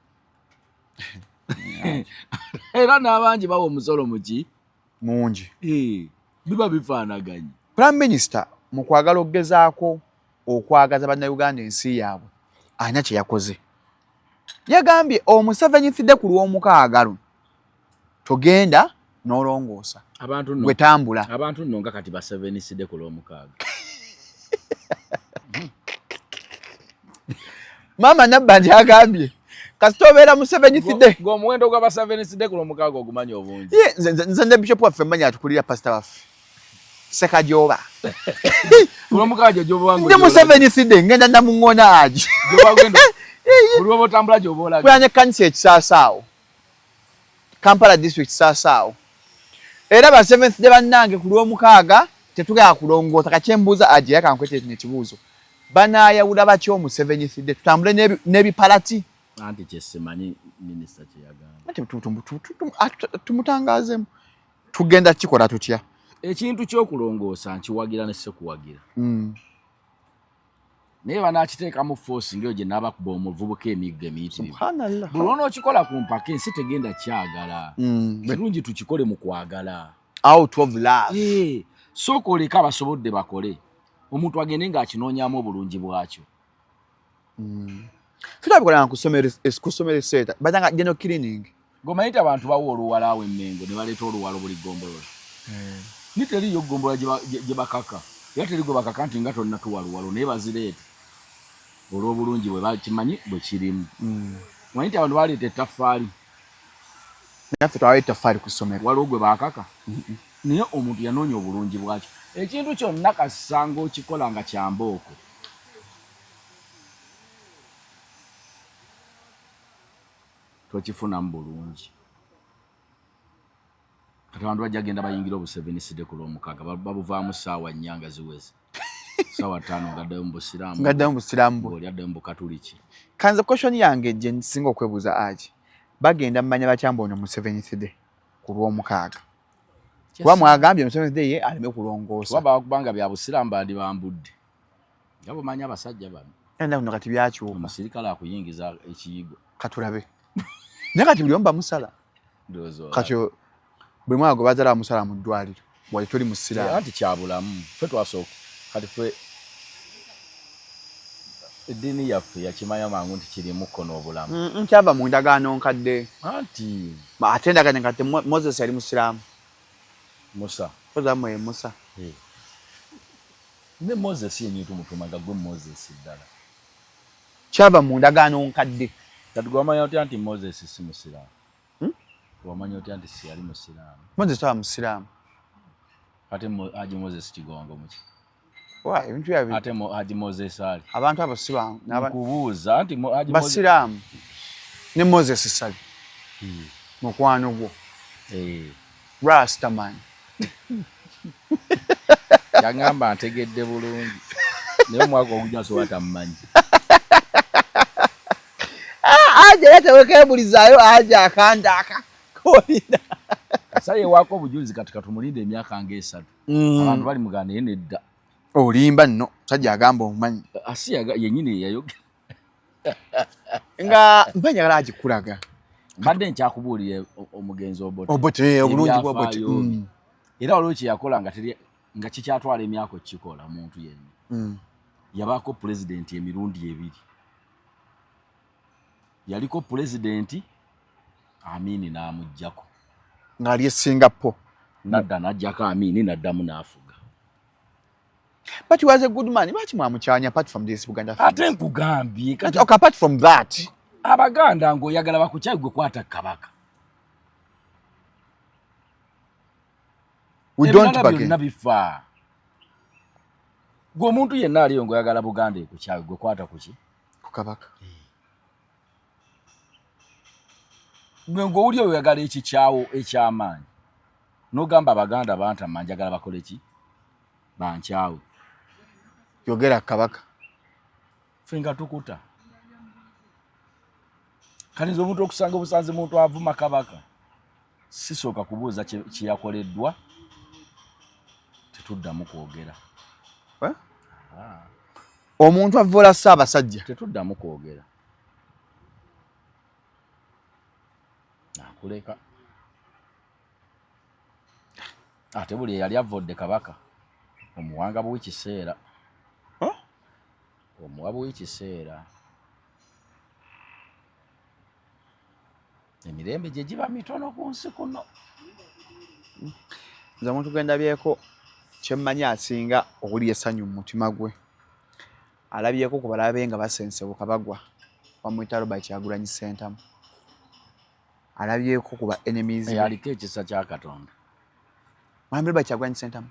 Speaker 1: era n'abangi bawa omusolo muki
Speaker 2: mungi
Speaker 1: biba bifaanaganye.
Speaker 2: Prime Minister mu kwagala okugezaako okwagaza bannayuganda ensi yaabwe alina kye yakoze yagambye Museveni fidde ku lw'omukaaga togenda n'olongoosa
Speaker 1: abantu
Speaker 2: gwe tambula
Speaker 1: abantu nno nga kati ba 7 sidde ku lw'omukaaga
Speaker 2: Mama Nabbanja yagambye kasita obeera Museveni fidde
Speaker 1: ng'omuwendo gwa ba 7 sidde ku lw'omukaaga ogumanya obungi
Speaker 2: nze ne Bishop waffe mmanyi atukulira pastor waffe Sekajoba
Speaker 1: ku lw'omukaaga gy'obuwangu
Speaker 2: ndi Museveni fidde ngenda namuŋŋona aji
Speaker 1: gy'obagenda buli oba otambula gy'oba olaga
Speaker 2: kulanya ekkanisa ekisaasaawo Kampala district saasaawo era ba 7th de bannange ku lw'omukaaga tetugenda kulongoota kakyembuuza aje yakankwete ekibuuzo banaayawula batyo mu 7th de tutambule n'ebipalati
Speaker 1: anti kyesimanyi minisita kye yagamba
Speaker 2: ati tumutangaazemu tugenda kikola tutya
Speaker 1: ekintu ky'okulongoosa nkiwagira ne sekuwagira naye banaakiteeka mu force ng'eyo gye n'abakuba omuvubuka emigga emiyitirivu buli onookikola ku mpaka ensi tegenda kyagala kirungi tukikole mu kwagala
Speaker 2: out of love
Speaker 1: sooka oleka abasobodde bakole omuntu agende ng'akinoonyaamu obulungi bwakyo
Speaker 2: tulabikola kusomera esseeta badanga general cleaning
Speaker 1: ng'omanyi nti abantu bawa oluwala awo emmengo ne baleeta oluwala obuli gombolola ni teriyo ggombolola gye bakaka era teri gwe bakaka nti nga tolina tuwa luwalo naye bazireeta olw'obulungi bwe bakimanyi bwe kirimu manyi nti abantu baleeta ettaffaali
Speaker 2: naffe twaleeta ettaffaali ku ssomero
Speaker 1: waliwo gwe bakaka naye omuntu yanoonya obulungi bwakyo ekintu kyonna kasanga okikola nga kyambooko tokifunamu bulungi kati abantu bajja genda bayingira obu 7 sidde ku lw'omukaaga babuvaamu ssaawa nnyanga ziweze ssaawa 5 ngaddayo mu busiraamu oli addayo mu bukatuliki
Speaker 2: kanze question yange gye nsinga okwebuuza aji bagenda mmanya bakyamba ono mu 7 sidde ku lw'omukaaga kuba mwagambye mu 7 sidde ye aleme kulongoosa
Speaker 1: kuba bakubanga bya busiraamu bandi bambudde nga bumanyi abasajja bano
Speaker 2: enda kuno kati byakyuka
Speaker 1: omusirikale akuyingiza ekiyigo
Speaker 2: katulabe naye kati buli omu bamusala kati buli mwana gwe bazala bamusala mu ddwaliro wali toli mu siraamu
Speaker 1: anti kyabulamu ffe twasooka kati ffe eddiini yaffe yakimanya mangu nti kirimu kkono obulamu
Speaker 2: kyava mu ndagaano nkadde
Speaker 1: anti
Speaker 2: ate endagaano nkadde Moses yali musiraamu
Speaker 1: Musa
Speaker 2: ozamu ye Musa
Speaker 1: ne Moses yenyu tumutumaga gwe Moses ddala
Speaker 2: kyava mu ndagaano nkadde
Speaker 1: kati gwamanya otya nti Moses si musiraamu wamanya otya nti si yali musiraamu
Speaker 2: Moses taba musiraamu
Speaker 1: ate Haji Moses Kigongo muki
Speaker 2: ebintu yabi
Speaker 1: ate Haji Moses ali
Speaker 2: abantu abo si bangu
Speaker 1: kubuuza anti Haji
Speaker 2: basiraamu ne Moses sali mukwano gwo Rastaman
Speaker 1: yangamba ntegedde bulungi naye omwaka ogujja so atamumanyi
Speaker 2: aje yatewekebulizaayo aje akandaka kolina
Speaker 1: saye wako obujulizi kati katumulinde emyaka ng'esatu abantu bali muganda ye nedda
Speaker 2: olimba nno sajja agamba omumanyi
Speaker 1: asi yennyini yayogera
Speaker 2: nga mpanyagala agikulaga
Speaker 1: mbadde nkyakubuulira omugenzi
Speaker 2: Obote obulungi bw'Obote
Speaker 1: era waliwo kye yakola nga kikyatwala emyaka okukikola omuntu yenna yabaako pulezidenti emirundi 2 yaliko pulezidenti Amini n'amuggyako
Speaker 2: ng'ali e Singapore
Speaker 1: nadda n'aggyako Amini n'addamu n'afuga
Speaker 2: but he was a good man lwaki mwamukyanya apart from this Buganda
Speaker 1: ate nkugambye
Speaker 2: okay, apart from that
Speaker 1: abaganda ng'oyagala bakukyayi gwe kwata kabaka
Speaker 2: We don't bargain.
Speaker 1: Byonna bifa. Gwe omuntu yenna aliyo ngoyagala Buganda ekukyawe gwe kwata kuki?
Speaker 2: Ku Kabaka.
Speaker 1: Gwe ng'oli oyagala ekikyawo eky'amaanyi. N'ogamba Abaganda bantama njagala bakole ki? Bankyawe.
Speaker 2: Yogera Kabaka.
Speaker 1: Fenga tukuta. Kaniza omuntu okusanga obusanze muntu avuma Kabaka. Sisooka kubuuza kiyakoleddwa. Tetuddamu kwogera.
Speaker 2: Omuntu avoola Ssaabasajja.
Speaker 1: Tetuddamu kwogera. Nakuleka. Ate buli yali avodde Kabaka. Omuwanga bw'ekiseera. Omuwa bw'ekiseera. Emirembe gye giba mitono ku nsi kuno.
Speaker 2: Nze omuntu gwe ndabyeko kyemmanyi asinga okuli essanyu mu mutima gwe. Alabyeko ku balabe nga basensebuka bagwa. Bamuyita Robert Kyagulanyi Ssentamu. Alabyeko ku ba enemies.
Speaker 1: Aliko ekisa kya Katonda.
Speaker 2: Mwami Robert Kyagulanyi Ssentamu.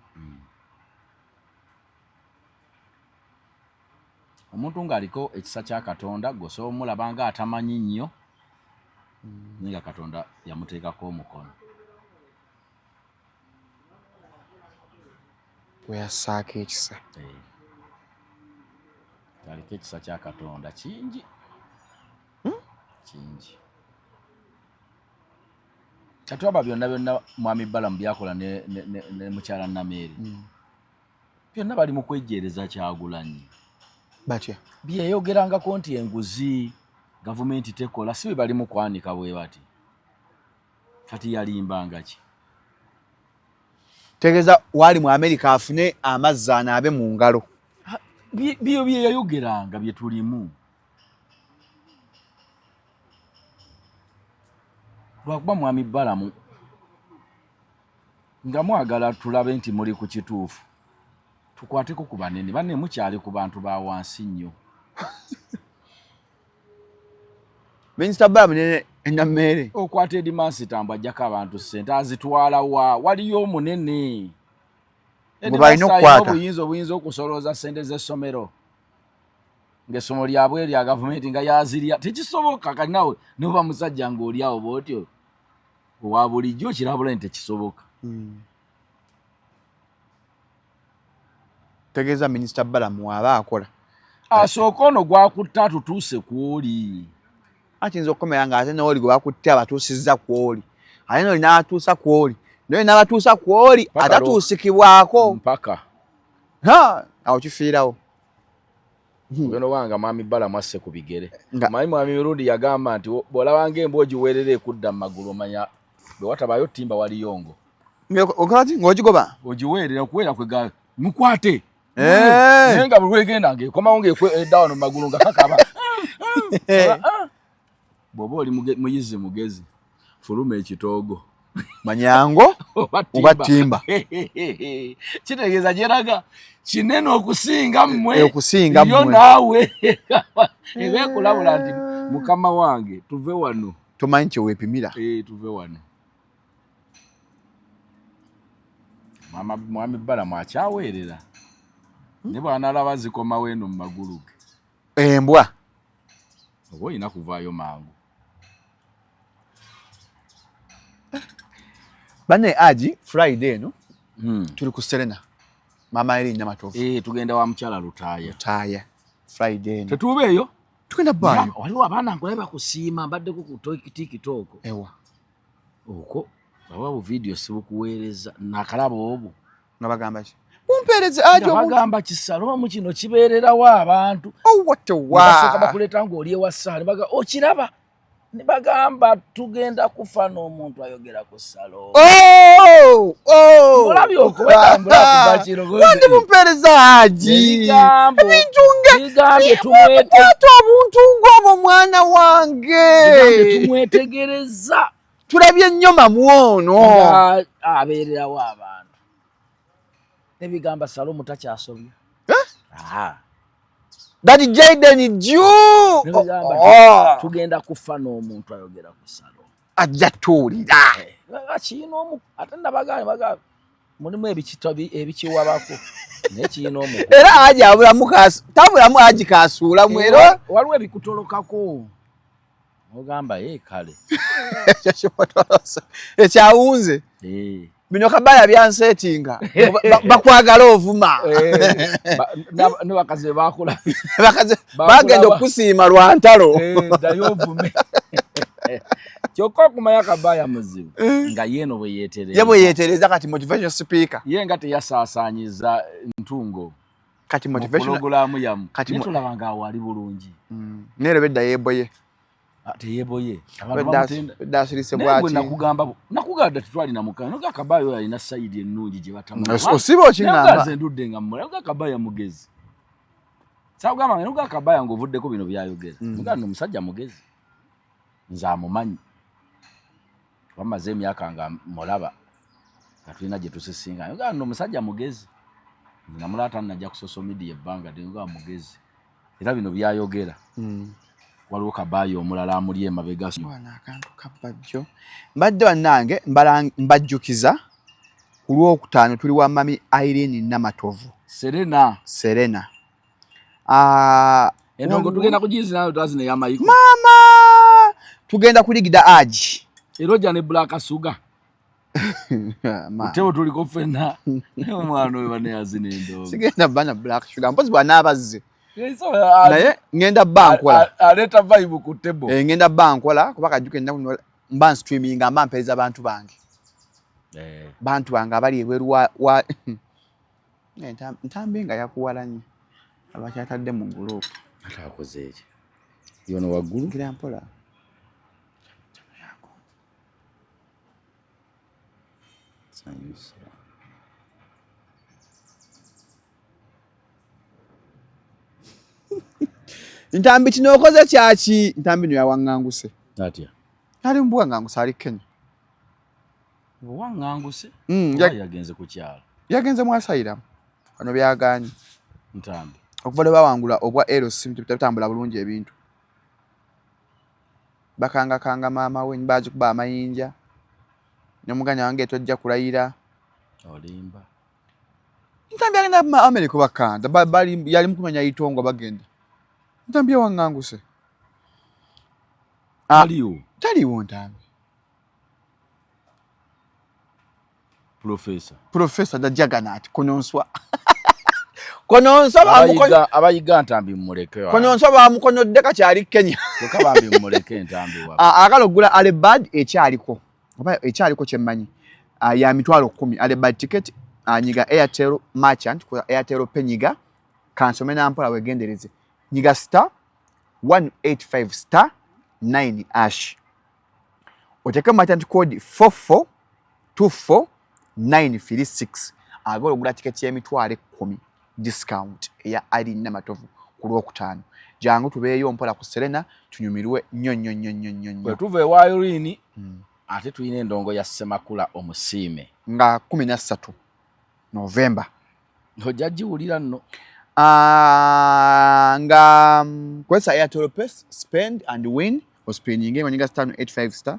Speaker 1: Omuntu ng'aliko ekisa kya Katonda gwosobola omulaba nga atamanyi nnyo. Nga Katonda yamuteekako omukono.
Speaker 2: Weyasaako ekisa.
Speaker 1: Aliko ekisa kya Katonda kingi. Kingi. Katwaba byonna Mwami Balamu byakola ne mukyala Nameeri. Byonna bali mu kwejjeereza Kyagulanyi.
Speaker 2: Batya.
Speaker 1: Byeyogerangako nti enguzi gavumenti tekola si bali mu kwanika bwe bati. Kati yalimbanga ki?
Speaker 2: Tegeeza wali mu Amerika afune amazzi anaabe mu ngalo.
Speaker 1: Byo byeyogeranga bye tulimu. Lwakuba Mwami Balamu nga mwagala tulabe nti muli ku kituufu. Tukwateko ku banene. Banne mukyali ku bantu ba wansi nnyo.
Speaker 2: Minisita Balamu ne Nameeri.
Speaker 1: Okwata Edimansi Tambwe ajjako abantu ssente azitwala wa waliyo omunene.
Speaker 2: Balina okukwata.
Speaker 1: Obuyinza okusolooza ssente z'essomero. Ng'essomo lyabwe erya gavumenti nga yazirya. Tekisoboka kati nawe noba musajja ng'oli awo bw'otyo. Owa bulijjo kirabula nti tekisoboka.
Speaker 2: Tegeeza Minisita Balamu waba akola.
Speaker 1: Asooka ono gwakutta tutuuse kw'oli.
Speaker 2: Akinza okukomera nga ate n'oli gwe bakutte abatuusizza kw'oli. Ate n'oli n'abatuusa kw'oli. N'oli n'abatuusa kw'oli atatuusikibwako.
Speaker 1: Mpaka.
Speaker 2: Awo kifiirawo.
Speaker 1: Gano wanga Mwami Balamu asse ku bigere. Manyi Mwami Mirundi yagamba nti bw'olabanga emboogi weerera ekudda mu magulu omanya bwe watabayo ttimba waliyongo.
Speaker 2: Okola ki ng'ogigoba?
Speaker 1: Ogiweerera okuweera kwe mukwate. Naye nga bwe wegenda ng'ekomawo ng'eddawo mu magulu nga kakaba. Bw'oba oli muyizi mugezi fuluma ekitoogo.
Speaker 2: Manyango oba ttimba.
Speaker 1: Kitegeeza gyeraga kinene okusinga mmwe.
Speaker 2: Okusinga mmwe.
Speaker 1: Yo naawe. Ebeekulabula nti Mukama wange tuve wano.
Speaker 2: Tomanyi kye weepimira.
Speaker 1: Tuve wano. Mwami Balamu akyaweerera. Ne bw'anaalaba zikomawo eno mu magulu ge.
Speaker 2: Embwa.
Speaker 1: Oba olina kuvaayo mangu.
Speaker 2: Banne Aji Friday eno tuli ku Serena. Mama eri Namatovu.
Speaker 1: Tugenda wa mukyala Lutaaya.
Speaker 2: Lutaaya. Friday eno.
Speaker 1: Tetuubeeyo?
Speaker 2: Tugenda baayo.
Speaker 1: Waliwo abaana nkulaba kusiima mbaddeko ku TikTok.
Speaker 2: Ewa.
Speaker 1: Okwo baba bu video sibukuweereza nakalaba obwo.
Speaker 2: Nga bagamba ki? Mumpeereze Aji
Speaker 1: omuntu. Bagamba kisaloomu kino kibeererawo abantu.
Speaker 2: What a wow.
Speaker 1: Basooka bakuleeta ng'oli ewasaani baga okiraba. Ne bagamba tugenda kufa n'omuntu ayogera ku saloomu. Olabye okubagambula ku bakiro.
Speaker 2: Wandi mumpeereza Aji. Ebigambye tumwetegereza obuntu ng'obwo mwana wange.
Speaker 1: Tumwetegereza.
Speaker 2: Tulabye nnyo mamwono.
Speaker 1: Abeererawo abantu. Nebigamba saloomu takyasobya.
Speaker 2: That Jaden Jew.
Speaker 1: Tugenda kufa n'omuntu ayogera ku saloomu.
Speaker 2: Ajja tuwulira.
Speaker 1: Kiina omu ate nabagamba mulimu ebikiwabako nekiyina omu
Speaker 2: era aje abulamu tabulamu aje kasuula mwero
Speaker 1: waliwo ebikutolokako ogamba kale
Speaker 2: ekyawunze bino Kabaya byansetinga bakwagala ovuma
Speaker 1: ne bakazi bakola
Speaker 2: bagenda okusiima lwantalo
Speaker 1: dayo ovume kyokka okumanya Kabaya muzibu nga yeno bwe yeetereza
Speaker 2: kati motivation speaker
Speaker 1: ye nga teyasaasaanyiza ntungo
Speaker 2: kati motivation
Speaker 1: programu yamu netulaba nga awali bulungi
Speaker 2: nero bedda yeboye
Speaker 1: teyeboye
Speaker 2: dasirise bwaki
Speaker 1: nakugada tetwalina mukana noga Kabaya alina side ennungi gye batamu
Speaker 2: osiba okingamba
Speaker 1: ndudde nga mmula noga Kabaya mugezi sagamba noga Kabaya ngovuddeko bino byayogera noga no musajja mugezi nze amumanyi wamaze emyaka nga mulaba katulina gye tusisinga noga no musajja mugezi namulata najja ku social media ebbanga noga mugezi era bino byayogera waliwo Kabaya omulala amuli emabega
Speaker 2: bwana akantu kabajjo mbadde bannange mbajjukiza ku Lwokutaano tuli wa mami Irene Namatovu Serena
Speaker 1: endongo tugenda kujizi nayo tazine ya mayiko
Speaker 2: mama tugenda kuligida aji
Speaker 1: eroja ne Black Sugar Uteo tuliko fena omwana we bane yazine endongo
Speaker 2: sigenda bana Black Sugar mpozi bwana abazze naye ngenda bankola
Speaker 1: aleta vibe ku table
Speaker 2: ngenda bankola kuba kajuke nda mban streaming amba mpeza bantu bange bantu bange abali ebweru wa ntambenga yakuwalanyi abakyatadde mu group
Speaker 1: atakoze eki yono wagulu
Speaker 2: ngira mpola
Speaker 1: sayusa
Speaker 2: ntambi kino okoze kyaki ntambi no yawanganguse
Speaker 1: atya
Speaker 2: ali mbuwa nganguse ali Kenya
Speaker 1: wanganguse yagenze ku kyalo
Speaker 2: yagenze mwasayira ano byaganye
Speaker 1: ntambi
Speaker 2: okuva bawangula obwa LC bitambula bulungi ebintu bakanga mama we baje kuba amayinja nomuganya wange tojja kulayira
Speaker 1: olimba
Speaker 2: ntambi agenda mu America bakanda bali yali mukumanya itongo bagenda ntambi wanganguse taliwo ntambi professor da Juggernaut kononswa
Speaker 1: abayiga ntambi mmuleke
Speaker 2: kononswa bamukonodde kakyali Kenya
Speaker 1: tukabambi mmuleke ntambi wa
Speaker 2: akalogula Alebad ekyaliko kyemmanyi ya mitwalo 10 Alebad ticket nyiga Airtel merchant kwa Airtel penyiga kansome nampola wegendereze nyiga star 185 star 9 ash oteka merchant code 4424936 agolo gula ticket ya mitwalo 10 discount ya Irene Namatovu ku Lwokutaano jangu tubeeyo mpola ku Serena tunyumirwe nnyo
Speaker 1: tuve wa Irene ate tuyina endongo ya Semakula omusiime
Speaker 2: nga 13 November
Speaker 1: ojajiwulira nno
Speaker 2: nga kwesa Airtel spend and win ospending game nyiga star 85 star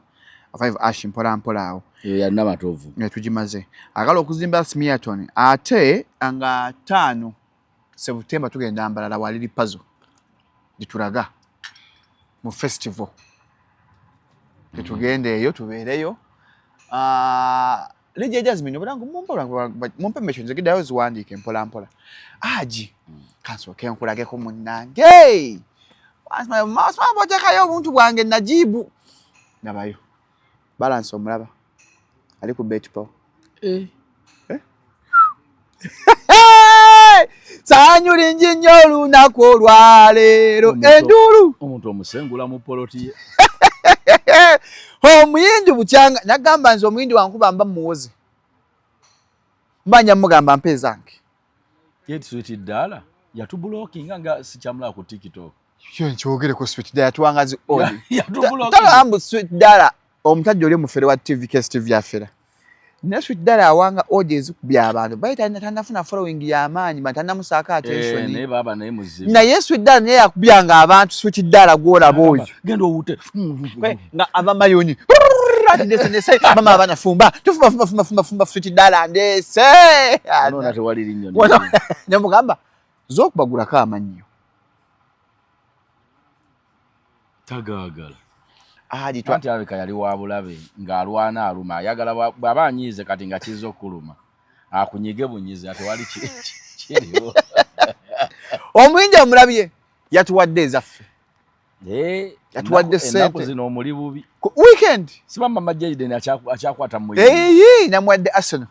Speaker 2: 5 ash mpola awo
Speaker 1: ya Namatovu
Speaker 2: tujimaze agala okuzimba Smearton ate nga 5 September tugenda mbalala waliri puzzle dituraga mu festival tugendeeyo tubeereyo Lije Jasmine obulango mumpe mesho nzigidayo ziwandike mpola aji kansoke nkulageko munnange masma bojakayo obuntu bwange najibu nabayo balance omulaba ali ku betpo sanyuli njinyo lunaku olwaleero endulu
Speaker 1: omuntu omusengula mu poloti
Speaker 2: omuyindi bukyanga nagamba nze omuyindi wankuba mba muwoze mbanja mugamba mpezange
Speaker 1: yet sweet dala yatublockinga nga sikyamula ku TikTok
Speaker 2: kyogere ko sweet dala tuwangazi oli
Speaker 1: yatublocking
Speaker 2: tala sweet dala omutajja oli mufere wa TV KSTV afera ne sweet dala awanga audience kubya abantu bayita tanafuna following ya amaanyi batana musaka attention
Speaker 1: ne baba naye muzibu
Speaker 2: na Yesu dala ne yakubyanga abantu sweet dala gwola boyo
Speaker 1: gendo ute
Speaker 2: nga ava mayoni Frank ndese mama abana fumba tufumba futi dala ndese
Speaker 1: nona tewali linyo
Speaker 2: ne mugamba zokubagula ka amanyo
Speaker 1: tagagala
Speaker 2: aji
Speaker 1: twanti abeka yali wabulabe ngaalwana aluma ayagala babanyize kati nga kizo kuluma akunyige bunyize atewali kiriwo
Speaker 2: omuyinja omulabye yatuwadde ezaffe
Speaker 1: yatuwadde sente zino omuli bubi
Speaker 2: weekend
Speaker 1: simama majjaide akyakwata mu
Speaker 2: namwadde Arsenal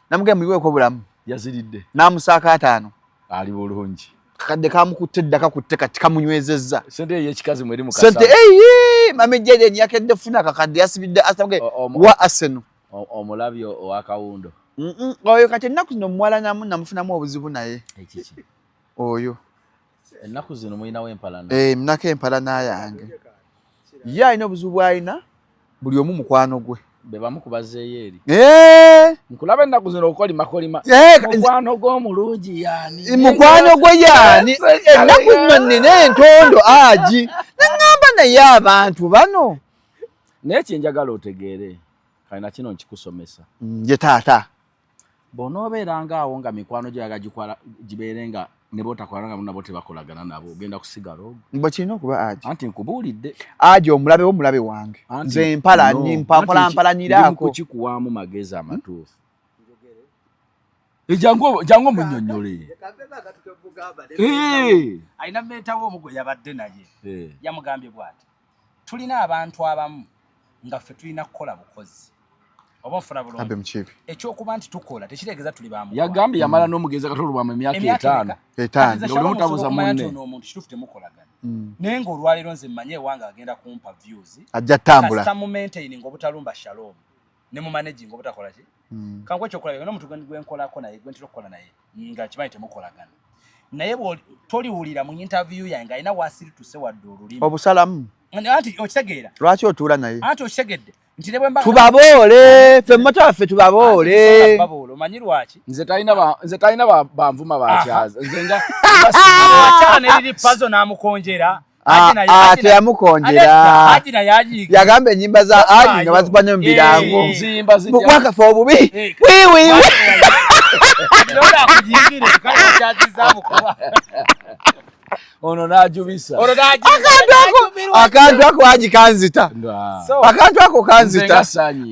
Speaker 2: namugamba muyiweko bulamu
Speaker 1: yaziridde
Speaker 2: namusaaka 5
Speaker 1: ali bulungi
Speaker 2: kadde kamukutte ddaka kutte kati kamunywezezza
Speaker 1: sente y'ekikazi mweri mukasa
Speaker 2: sente mamejjaide nyakedde funa kakadde yasibidde Arsenal wa Arsenal
Speaker 1: omulabi owakawundo
Speaker 2: oyo kati ennaku zino muwala namufunamu obuzibu naye
Speaker 1: ekiki
Speaker 2: oyo
Speaker 1: ennaku zino mulinawo empalana
Speaker 2: mnako empalana yange ye alina obuzibu bwalina buli omu mukwano gwe
Speaker 1: be bamukubazeeyo eri nkulaba ennaku zino okolimakolima mukwano gw'omulungi yaani
Speaker 2: mukwano gwe yaani ennaku zino nnina entondo aji naŋŋamba naye abantu bano
Speaker 1: naye kyenjagala otegeere kalina kino nkikusomesa
Speaker 2: ye taata
Speaker 1: bw'onoobeeranga awo nga mikwano gyaga gibeere nga ne botakolanga nabo tebakolagana nabo ogenda kusigala ogwo
Speaker 2: mbwe kirina okuba aji
Speaker 1: anti nkubuulidde
Speaker 2: aji omulabe wange nze mpala mpalaniraako
Speaker 1: kukikuwaamu magezi amatuufu jangu omunnyonnyole
Speaker 8: alina meetawo omu gwe yabadde naye yamugambye bw'ati tulina abantu abamu nga ffe tulina kukola bukozi oba ofuna bulungi ekyokuba nti tukola tekitegeeza tuli bamu
Speaker 1: yagambye yamala n'omugezi akatolubwamu emyaka 5 oli mutabuza munne
Speaker 8: omuntu kituufu temukolagana naye ng'olwaleero nze mmanyi ewange agenda kumpa views
Speaker 2: ajja ttambula
Speaker 8: kasita mu maintaining obutalumba shalom ne mu managing obutakola ki kankwe ekyokulabika n'omuntu gwe nkolako naye gwe ntera okukola naye nga kimanyi temukolagana naye toliwulira mu interview yange alina waasirituse wadde olulimi
Speaker 2: obusalamu
Speaker 8: anti okitegeera
Speaker 2: lwaki otuula naye
Speaker 8: anti okitegedde nti ne bwe mba
Speaker 2: tubaboole ffe mmoto waffe tubaboole
Speaker 8: omanyi lwaki
Speaker 1: nze talina banvuma bakyaza nze nga
Speaker 8: akyala neriri pazo n'amukonjera
Speaker 2: teyamukonjera yagamba ennyimba za aji nga bazipanye mu birango bwakafa obubi wiwiwi
Speaker 1: ono n'ajubisa
Speaker 2: akantu ako aji kanzita akantu ako kanzita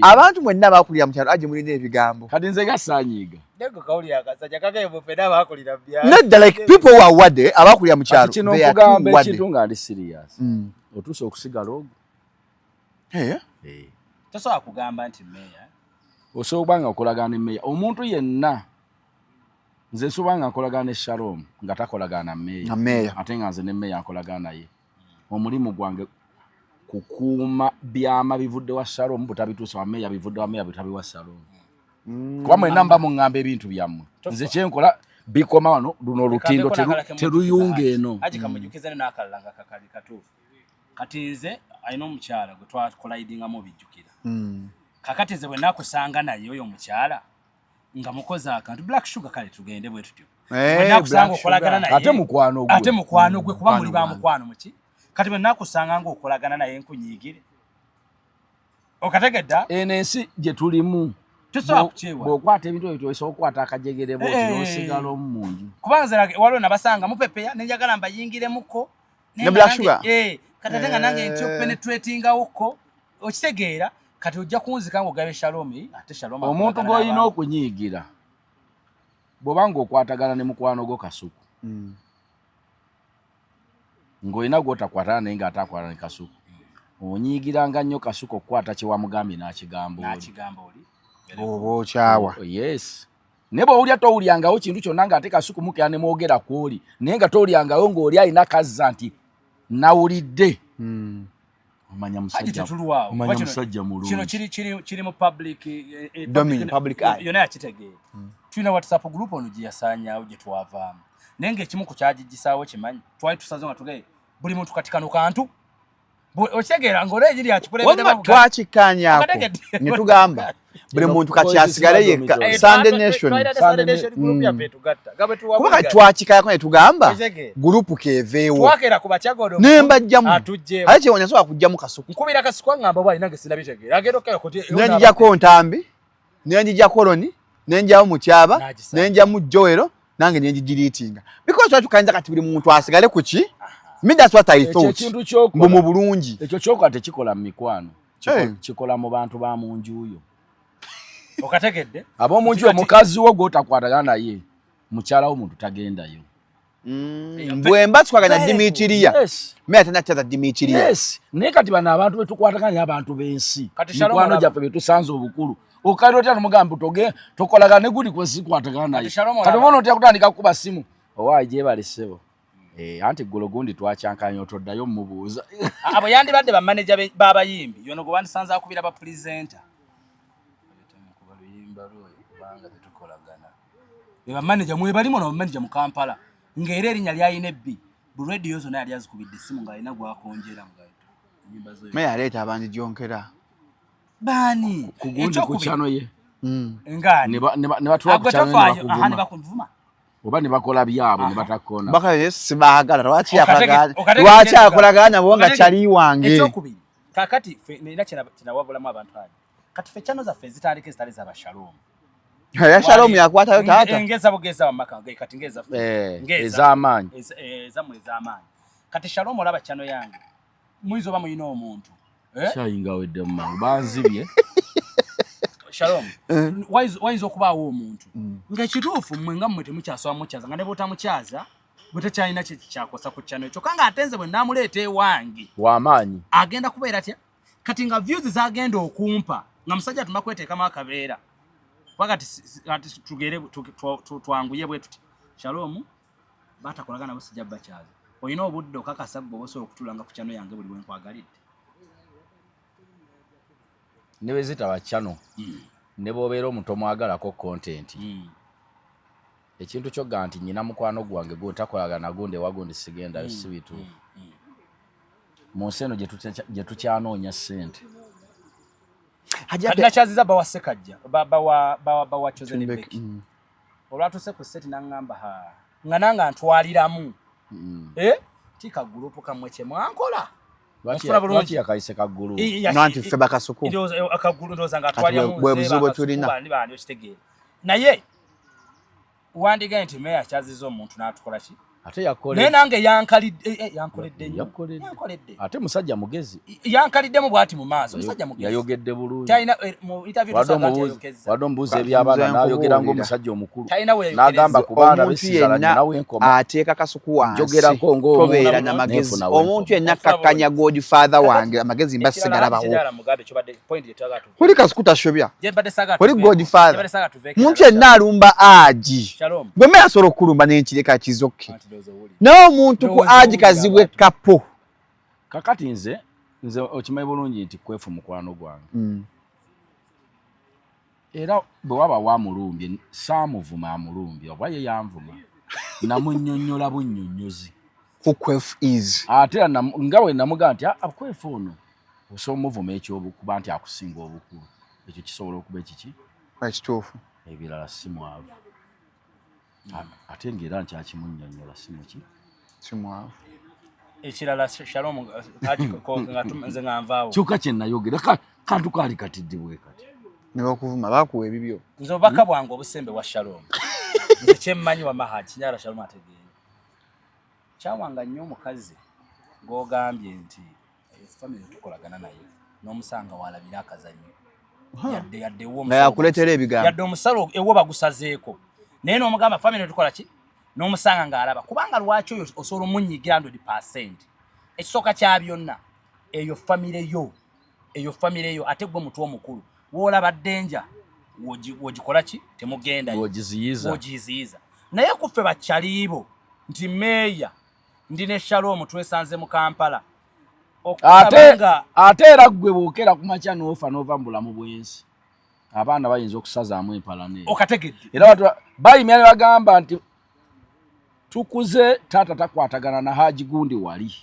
Speaker 2: abantu mwenna abakulira mu kyalo aji mulina ebigambo
Speaker 1: kati nze gasanyiiga
Speaker 2: nedda like people who are wadde abakulira mu kyalo
Speaker 1: kino nkugamba ekintu nga ndi serious otuuse okusigala ogwo
Speaker 8: tosobola kugamba nti meeya
Speaker 1: osobola nga okolagana ne meeya omuntu yenna nze nsobola nga nkolagana ne Shalom nga takolagana na meeya ate nga nze ne meeya nkolagana naye omulimu gwange kukuuma byama bivudde wa Shalom butabituusa wa meeya bivudde wa meeya bitabi wa Shalom kuba mwenna mba muŋŋamba ebintu byammwe nze kyenkola bikoma wano luno olutindo teruyunga eno
Speaker 8: aji kamujukiza ne n'akalala nga kakali katuufu kati nze alina omukyala gwe twakolaidingamu obijjukira kakati nze bwe naakusanga naye oyo omukyala nga mukozi akantu black sugar kale tugende bwe tutyo bwe naakusanga okolagana naye ate mukwano gwe kuba muli ba mukwano muki kati bwe naakusanga ng'okolagana naye nkunyiigire okategedda
Speaker 1: eno ensi gye tulimu bw'okwata ebintu ebyo tosobola okukwata akajegere bwoti n'osigala omu munju
Speaker 8: kubanze waliwo nabasanga mupepeya nenjagala mbayingiremuko
Speaker 2: ne black sugar
Speaker 8: kati ate nga nange nti penetratingawoko okitegeera kati ojja kunzika ng'ogabe Shalomi ate Shalom
Speaker 1: omuntu gw'olina okunyiigira bw'oba ng'okwatagana ne mukwano gwo Kasuku ng'olina gw'otakwatana naye ng'atakwatana ne Kasuku onyiigiranga nnyo Kasuku okukwata kye wamugambye n'akigamba oli
Speaker 2: oba okyawa
Speaker 1: yes naye bw'owulya towulyangawo kintu kyonna ng'ate Kasuku mukera ne mwogera kw'oli naye nga towulyangawo ng'oli alina kazza nti nawulidde omanya musajja mulungi
Speaker 8: kino kiri mu public yonna yakitegeera tulina WhatsApp group ono gye yasaanyaawo gye twavaamu naye ng'ekimu ku kyagijjisaawo kimanyi twali tusaze nga tugee buli muntu kati kano kantu okitegeera ng'olwegiri yakikulembera
Speaker 2: twakikkaanyaako ne tugamba buli muntu kati asigale yekka Sunday Nation
Speaker 8: group ya petu gatta gabetu wa
Speaker 2: kuba twachikayako ne tugamba group keveewo
Speaker 8: twakera ku bakyagodo
Speaker 2: nemba jjamu
Speaker 8: atujje
Speaker 2: ate wonya so akujjamu kasuku
Speaker 8: nkubira kasuku ngamba bwa inange sinabitegeera agero kayo koti
Speaker 2: nenjijako ntambi nenjija koloni nenjawo mutyaba nenjamu Joero nange nenjidilitinga because twatukanza kati buli muntu asigale kuki me that's what I thought mu bulungi
Speaker 1: ekyo kyoko tekikola mu mikwano kikola mu bantu ba munjuyo
Speaker 8: okategedde
Speaker 1: abo munju omukazi wo gotakwatagana naye mukyala wo muntu tagendayo
Speaker 2: bwemba twaganya Dimitria me atana tata Dimitria
Speaker 1: ne kati bana abantu betukwataganya abantu bensi mikwano jape betusanze obukulu okairo tya mugambo toge tokolagane gudi kwesikwatagana naye kati bono tya kutandika kuba simu owaje balisebo anti gologundi twacyankanya otoddayo mubuuza
Speaker 8: abo yandi badde ba manager baba yimbi yono go bandisanza akubira ba presenter banga tetukolagana ba manager mwe balimo na manager mu Kampala ngere erinya lya inebbi bu radio zona yali azikubidde simu nga ina gwakonjera ngaito nyimba zo
Speaker 2: me aleta abandi jonkera
Speaker 8: bani
Speaker 1: kugundi ku chano ye
Speaker 8: ngani
Speaker 1: ne batwa ku chano
Speaker 8: ahani bakunvuma
Speaker 1: oba ne bakola byabo ne batakona
Speaker 2: baka yes bagala lwaki akolagana bonga chali wange
Speaker 8: ekyokubi kakati nina kina wabulamu abantu ali kati fe chano za fe zitandike zitali za Shalom
Speaker 2: ya Shalom yakwata yo tata
Speaker 8: ngeza bugeza amaka kati ngeza
Speaker 1: ezamanyi
Speaker 8: zamwe zamanyi kati Shalom olaba chano yange muizo bamuyina omuntu
Speaker 1: shayinga wedde mu banzibye
Speaker 8: Shalom wise okubaawo omuntu nga kituufu mmwe nga mmwe temukyaswa mukyaza nga ne botamukyaza botakyalina kyakosa ku chano ekyo kanga atenze bwe namuleeta ewange
Speaker 1: w'amaanyi
Speaker 8: agenda kubeera atya kati nga views zagenda okumpa nga musajja tuma kweteekamu akabeera wakati tugere twanguye bwe tuti Shalom batakolagana busijja bakyaza oyina obudde okakasa bwe bosobola okutulanga ku chano yange buli wenkwagalidde
Speaker 1: nebe zita chano ne bobeera omuntu omwagalako content ekintu kyo ganti nyina mukwano gwange go takolagana gonde wagonde sigenda sibitu monseno je tukyanoonya sente
Speaker 8: hajja chaziza bawasekajja bawa chosen beki olwatuse ku set nangamba ha ngananga ntwaliramu tika group kamwe kye mwankola
Speaker 1: Lwaki yakaise kagulu
Speaker 2: nanti feba kasuku
Speaker 8: ndio akagulu ndoza nga twalya mu
Speaker 2: bwe buzibu tulina
Speaker 8: bani okitegera naye wandiga nti meya kyazizo omuntu n'atukola ki
Speaker 1: ate yakole
Speaker 8: nange yankoledde
Speaker 1: ate musajja mugezi
Speaker 8: yankalidde mu bwati mu maaso musajja mugezi
Speaker 1: yayogedde bulungi
Speaker 8: taina mu interview tusanga
Speaker 1: wadombuze ebyabana nayogera ngo musajja omukulu
Speaker 8: nagamba
Speaker 1: kubanda besizala nawe enkoma
Speaker 2: ateeka kasuku wansi
Speaker 1: njogera ko ngo
Speaker 2: tobeera na magezi omuntu yenna kakkanya Godfather wange amagezi mbasigala bawo kuli kasuku tashobya kuli Godfather muntu yenna alumba aji bwe mera soro okulumba n'enkireka kizokke naye omuntu ku aji kazibwe kapo
Speaker 1: kakati nze okimanyi bulungi nti kwefu mukwano gwange era bwe waba wamulumbye saamuvuma amulumbye oba ye yanvuma namunnyonnyola bunnyonnyozi
Speaker 2: ku kwefu is
Speaker 1: ate nga bwe namugaa nti akwefu ono osobola omuvuma ekyobukuba nti akusinga obukulu ekyo kisobola okuba ekiki
Speaker 2: ekituufu
Speaker 1: ebirala si mwavu ate ng'era nkyakimunnyonnyola si muki
Speaker 2: si mwavu
Speaker 8: ekirala Shalom nga nze nga nvaawo
Speaker 1: kyokka kye nayogera kantu kaali katiddibwe kati
Speaker 2: ne bakuvuma bakuwa ebibyo
Speaker 8: nze obubaka bwange obusembe wa Shalom nze kyemmanyi wa maha kinyala Shalom ategeera kyawanga nnyo omukazi ng'ogambye nti family tukolagana naye n'omusanga walabira akazannyo yadde
Speaker 2: yakuleetera ebigambo
Speaker 8: yadde omusalo ewo bagusazeeko naye n'omugamba family tukola ki n'omusanga ng'alaba kubanga lwaki oyo osobola omunyigira 100% ekisooka kya byonna eyo family yo ate gwe mutu omukulu woolaba ddenja wogikola ki temugenda wogiziyiza naye kuffe bakyaliibo nti meeya ndi ne Shalom twesanze mu Kampala
Speaker 1: ate era gwe bookera ku makya n'ofa n'ova mu bulamu bw'ensi abaana bayinza okusazaamu empala neeyo
Speaker 8: okategedde
Speaker 1: era bayimya ne bagamba nti tukuze taata takwatagana na Haji Gundi wali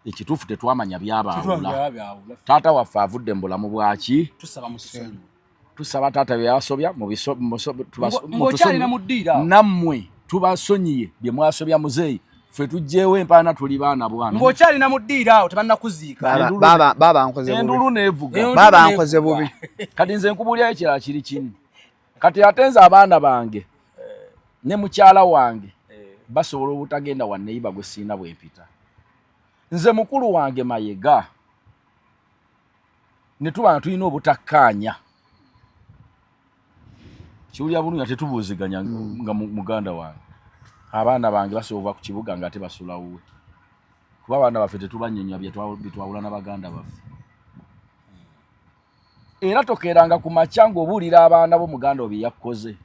Speaker 1: ekituufu tetwamanya byabaawula taata waffe avudde mu bulamu bwaki
Speaker 8: tusaba musonyiwe
Speaker 1: tusaba taata byasobya mu
Speaker 8: ngokyalina muddira
Speaker 1: nammwe tubasonyiye bye mwasobya muzeeyi ffe tujjeewo empaana tuli baana bwana
Speaker 8: ngokyalina muddira awo tebanna kuziika
Speaker 2: baba nkoze bubi
Speaker 1: endulu neevuga
Speaker 2: baba nkoze bubi
Speaker 1: kati nze nkubulyayo ekirala kiri kini kati ate nze abaana bange ne mukyala wange basobola obutagenda wa neiba gwe siina bwempita nze mukulu wange Mayega ne tuba tulina obutakkaanya kiwulya bulungi tetubuuziganya nga muganda wange abaana bange basobola ku kibuga nga ate basula wuwe kuba abaana baffe tetubanyenya bitwawula na baganda baffe era tokeranga ku makya ng'obuulira abaana bo muganda obi yakkoze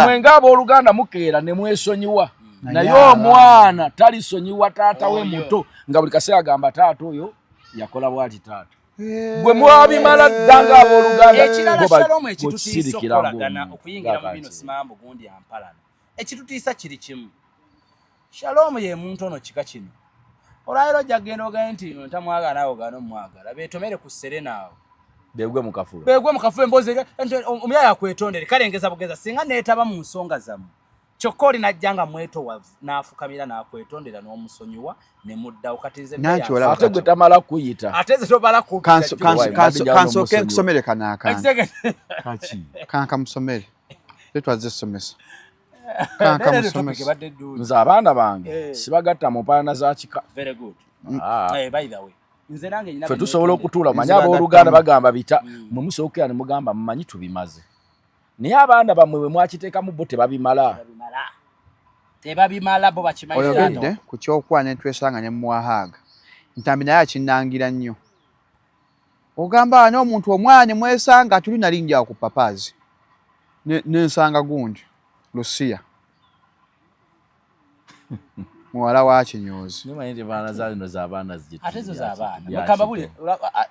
Speaker 1: mwenga abooluganda mukeera ne mwesonyiwa naye omwana talisonyiwa taata we muto nga buli kaseera agamba taata oyo yakola bwati taata gwe mwabimala ddanga abooluganda
Speaker 8: ekirala Shalom ekitutiisa okukolagana okuyingira mu bino simambo gundi ampalana ekitutiisa kiri kimu Shalom ye muntu ono kika kino olwaliro jagenda ogaye nti ntamwagala nawe ogana omwagala beetomere ku Serena awo
Speaker 1: begwe mukafulo
Speaker 8: embozi omuyaya akwetondere kalengeza bugeza singa neetaba mu nsonga zammwe kyokka oli najjanga mwetowavu n'afukamira n'akwetondera n'omusonyiwa ne muddawo kati nze
Speaker 1: ate gwe tamala kuyita
Speaker 8: ate ze tobala
Speaker 2: kansoke nkusomere kanka musomere tetwaze somesa kanka musomesa
Speaker 1: nze abaana bange sibagatta mu mpaana za kika
Speaker 8: very good by the way nze nange nyina
Speaker 1: ffe tusobola okutuula manya abooluganda bagamba bita mwe musookera ne mugamba mumanyi tubimaze naye abaana bammwe bwe mwakiteekamu bo tebabimala
Speaker 8: bo bakimanyi
Speaker 2: oyogedde ku kyokwana ne twesanga ne muwahaaga ntambi naye akinnangira nnyo ogamba n'omuntu omwana mwesanga tuli nali njawo ku papaazi n'ensanga gundi Lucia muwala wa Kinyoozi
Speaker 1: nimanyi nti baana zalino z'abaana
Speaker 8: ate zo z'abaana mukamba buli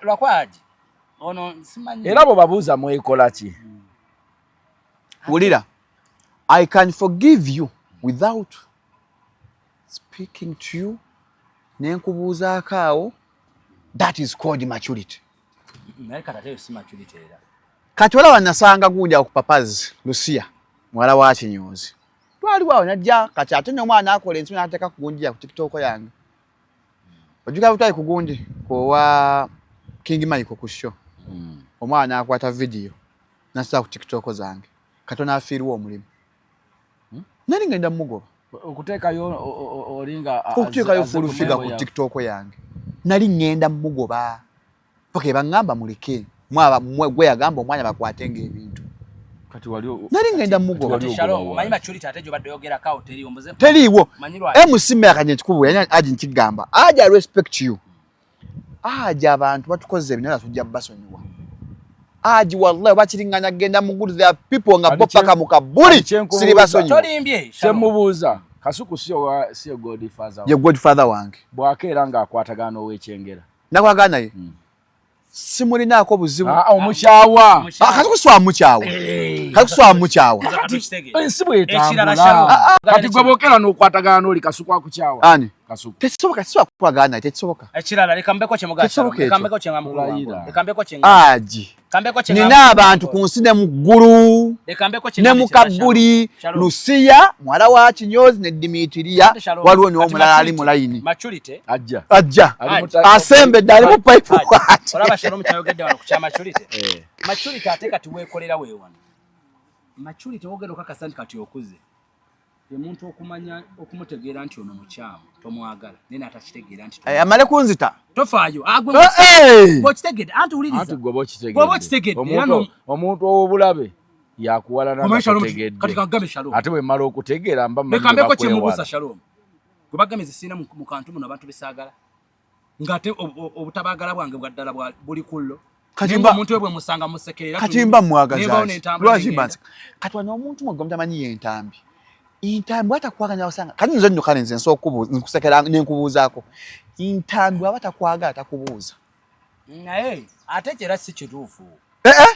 Speaker 8: lwakwaji ono simanyi
Speaker 1: era bo babuuza mwekola ki
Speaker 2: wulira I can forgive you without speaking to you nenkubuuzaako awo that is called maturity
Speaker 8: naye katateyo si maturity era
Speaker 2: kati olaba nasanga gundi awo ku papazi Lucia muwala wa Kinyoozi twaliwawo najja kati ate n'omwana akola ensimu n'ateeka ku gundi ku TikTok yange ojuga butali ku gundi kowa King Michael ku show omwana akwata video nasa ku TikTok zange katona afiirwa omulimu nali ngenda mugoba
Speaker 1: okuteekayo olinga
Speaker 2: okuteekayo full figure ku TikTok yange nali ngenda mugoba paka bangamba muleke gwe yagamba omwanya bakwatenga ebintu
Speaker 1: kati waliwo
Speaker 2: nali ngenda mugoba
Speaker 8: Shalom omanyi maturity ate gyo badde yogera kawo teriwo mbuze
Speaker 2: teriwo emusimu yakanye kikubu yani aji nkigamba aja respect you aja abantu batukoze ebintu tujja basonyiwa aji wallahi bakiringanya genda mugulu there are people nga bo paka mukabuli siri basonyiwa
Speaker 8: tolimbye
Speaker 1: semubuuza kasuku sio godfather
Speaker 2: ye godfather wange
Speaker 1: bwakeera nga akwatagana ow'ekyengera
Speaker 2: nakwagana ye simulinaako buzibu
Speaker 1: omukyawa
Speaker 2: katukuswa mukyawa katukuswa mukyawa
Speaker 1: ensi bwetambula kati gwe bookera n'okwatagana oli kasuku akukyawa
Speaker 2: ani
Speaker 1: kasuku
Speaker 2: tekisoboka kisobola kukwagana tekisoboka
Speaker 8: ekirala lekambeko kye mugakambeko kye ngamukulu lekambeko kye
Speaker 2: aji nina abantu ku nsi ne mu ggulu ne mu kabbuli Lucia mwala wa Kinyoozi ne Dimitiriya waliwo n'omulala ali mu layini ajja asembedde ali mu pipe
Speaker 8: olaba Shalom kyayogedde wano ku kya maturity maturity ate kati weekolera weewano maturity wogera okakasa nti kati okuze omuntu okumanya okumutegeera nti ono mukyamu tomwagala naye atakitegeera nti
Speaker 2: amale kunzita
Speaker 8: tofaayo bw'okitegedde anti wuliriza
Speaker 1: gwoba okitegedde omuntu ow'obulabe yakuwala
Speaker 8: nagategedde
Speaker 1: ate bwe mmala okutegeera
Speaker 8: mbamekambeko kyemubuuza Shalom gwe bagameze sirina mu kantu muno abantu besaagala ngate obutabagala bwange bwaddala buli kullo katimba omuntu bwe musanga musekerera
Speaker 2: katimba mwagaza lwajibanza kati wano omuntu mwe gomtamanyi yentambi intambi atakwaganya osanga kati nzo nno kale nze nkusekera nenkubuuzaako intambi abatakwagala atakubuuza
Speaker 8: naye ate kyera si kituufu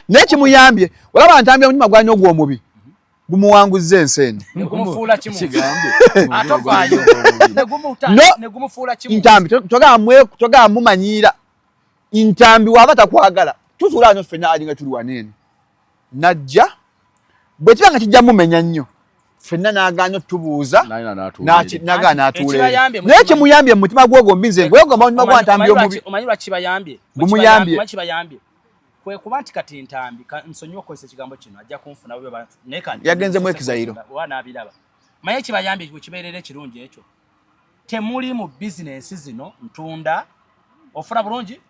Speaker 2: naye kimuyambye olaba ntambi omutima gwalina ogw'omubi gumuwanguzza enseene ntambi togamba mumanyiira intambi waba takwagala tutula no fena alinga tuli wanene najja bwe kibanga kijja mumenya nnyo fena naganya tubuuza naga natule naye kimuyambye mu mutima gwogwo mbinze gwogamba mu mutima gwantambye omubi
Speaker 8: omanyirwa kibayambye
Speaker 2: gumuyambye
Speaker 8: kwe kuba nti kati ntambi nsonyiwa okozesa ekigambo kino ajja kunfuna bwe
Speaker 2: yagenze mu ekizayiro
Speaker 8: wanabiraba manye kibayambye kibeerera ekirungi ekyo temuli mu bizinensi zino ntunda ofuna bulungi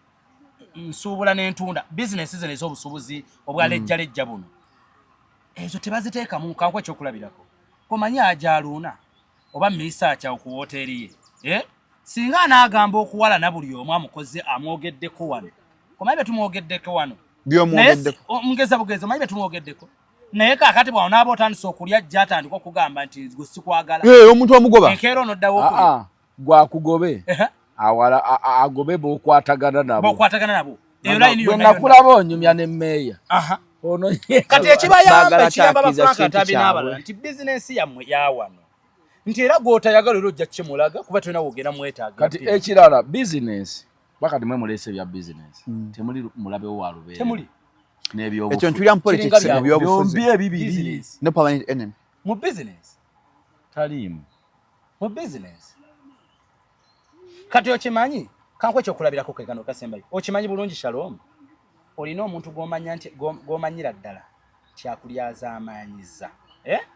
Speaker 8: nsuubula n'entunda bizinensi zino ez'obusuubuzi obwalejjalejja buno ezo tebaziteekamu kankwa ekyokulabirako komanyi ajaluuna oba mirisaacha ku woteeri ye singa anaagamba okuwala na buli omu amukoze amwogeddeko wano komanyi betumwogeddeko wano mugeza bugeza manyi betumwogeddeko naye kaakati bw'onaaba otandisa okulya ajja atandika okugamba nti gwe sikwagala
Speaker 2: omuntu omugoba
Speaker 8: enkeera onoddawo okulya
Speaker 1: gwakugobe awala agobe b'okwatagana nabo
Speaker 8: nakulaba
Speaker 1: onyumya n'emmeeya ono
Speaker 8: kati ekibayamba ekiyamba bafranka atabi n'abalala nti bizinensi yammwe yawano nti era gw'otayagala era ojja kukimulaga kuba tolina wogenda mwetaaga
Speaker 1: kati ekirala bizinensi bakati mwe muleese bya bizinensi temuli mulabewo wa lubeera
Speaker 8: temuli
Speaker 2: ekyo ntulira mu politics ebyobufuzi
Speaker 1: ebibiri
Speaker 2: no permanent enemy
Speaker 8: mu bizinensi
Speaker 1: taliimu
Speaker 8: mu bizinensi kati okimanyi kankwe ekyokulabirako kekano kasembayo okimanyi bulungi Shalom olina omuntu gw'omanyira ddala kyakulyaza amaanyiza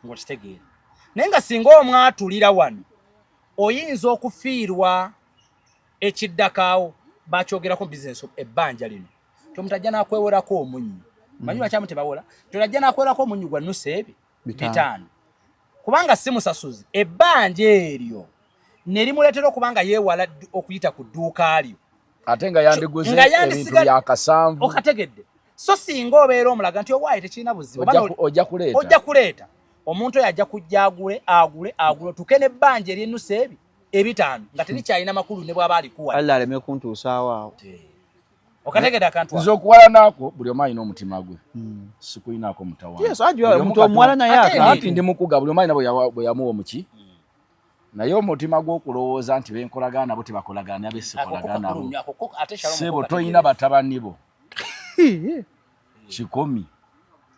Speaker 8: ng'okitegeera naye nga singa omwatulira wano oyinza okufiirwa ekiddakaawo bakyogerako bizinensi ebbanja lino tomutajja n'akwewerako omunnyu manyi lwakyamu tebawola tonajja n'akwewerako omunnyu gwa nnusu ebi 5 kubanga si musasuzi ebbanja eryo ne limuleetera okuba nga yeewala okuyita ku dduuka lyo
Speaker 1: ate nga yandiguze ebintu bya kasanvu
Speaker 8: okategedde so singa obeera omulaga nti owaayi tekirina buzibu
Speaker 1: ojja
Speaker 8: kuleeta omuntu oyo ajja kujja agule tuke n'ebbanja ery'ennusu ebi 5 nga terikyalina makulu ne bw'aba alikuwa
Speaker 2: alla aleme kuntuusaawo awo
Speaker 8: okategedde akantu
Speaker 1: nze okuwala naako buli omu alina omutima gwe sikulinaako mutawaana
Speaker 2: omuntu omuwala naye
Speaker 1: ati ndi mukuga buli omu alina bwe yamuwa omuki naye omutima gw'okulowooza nti benkolagana nabo tebakolagana abesikolagana nabo sebo toyina batabani bo 10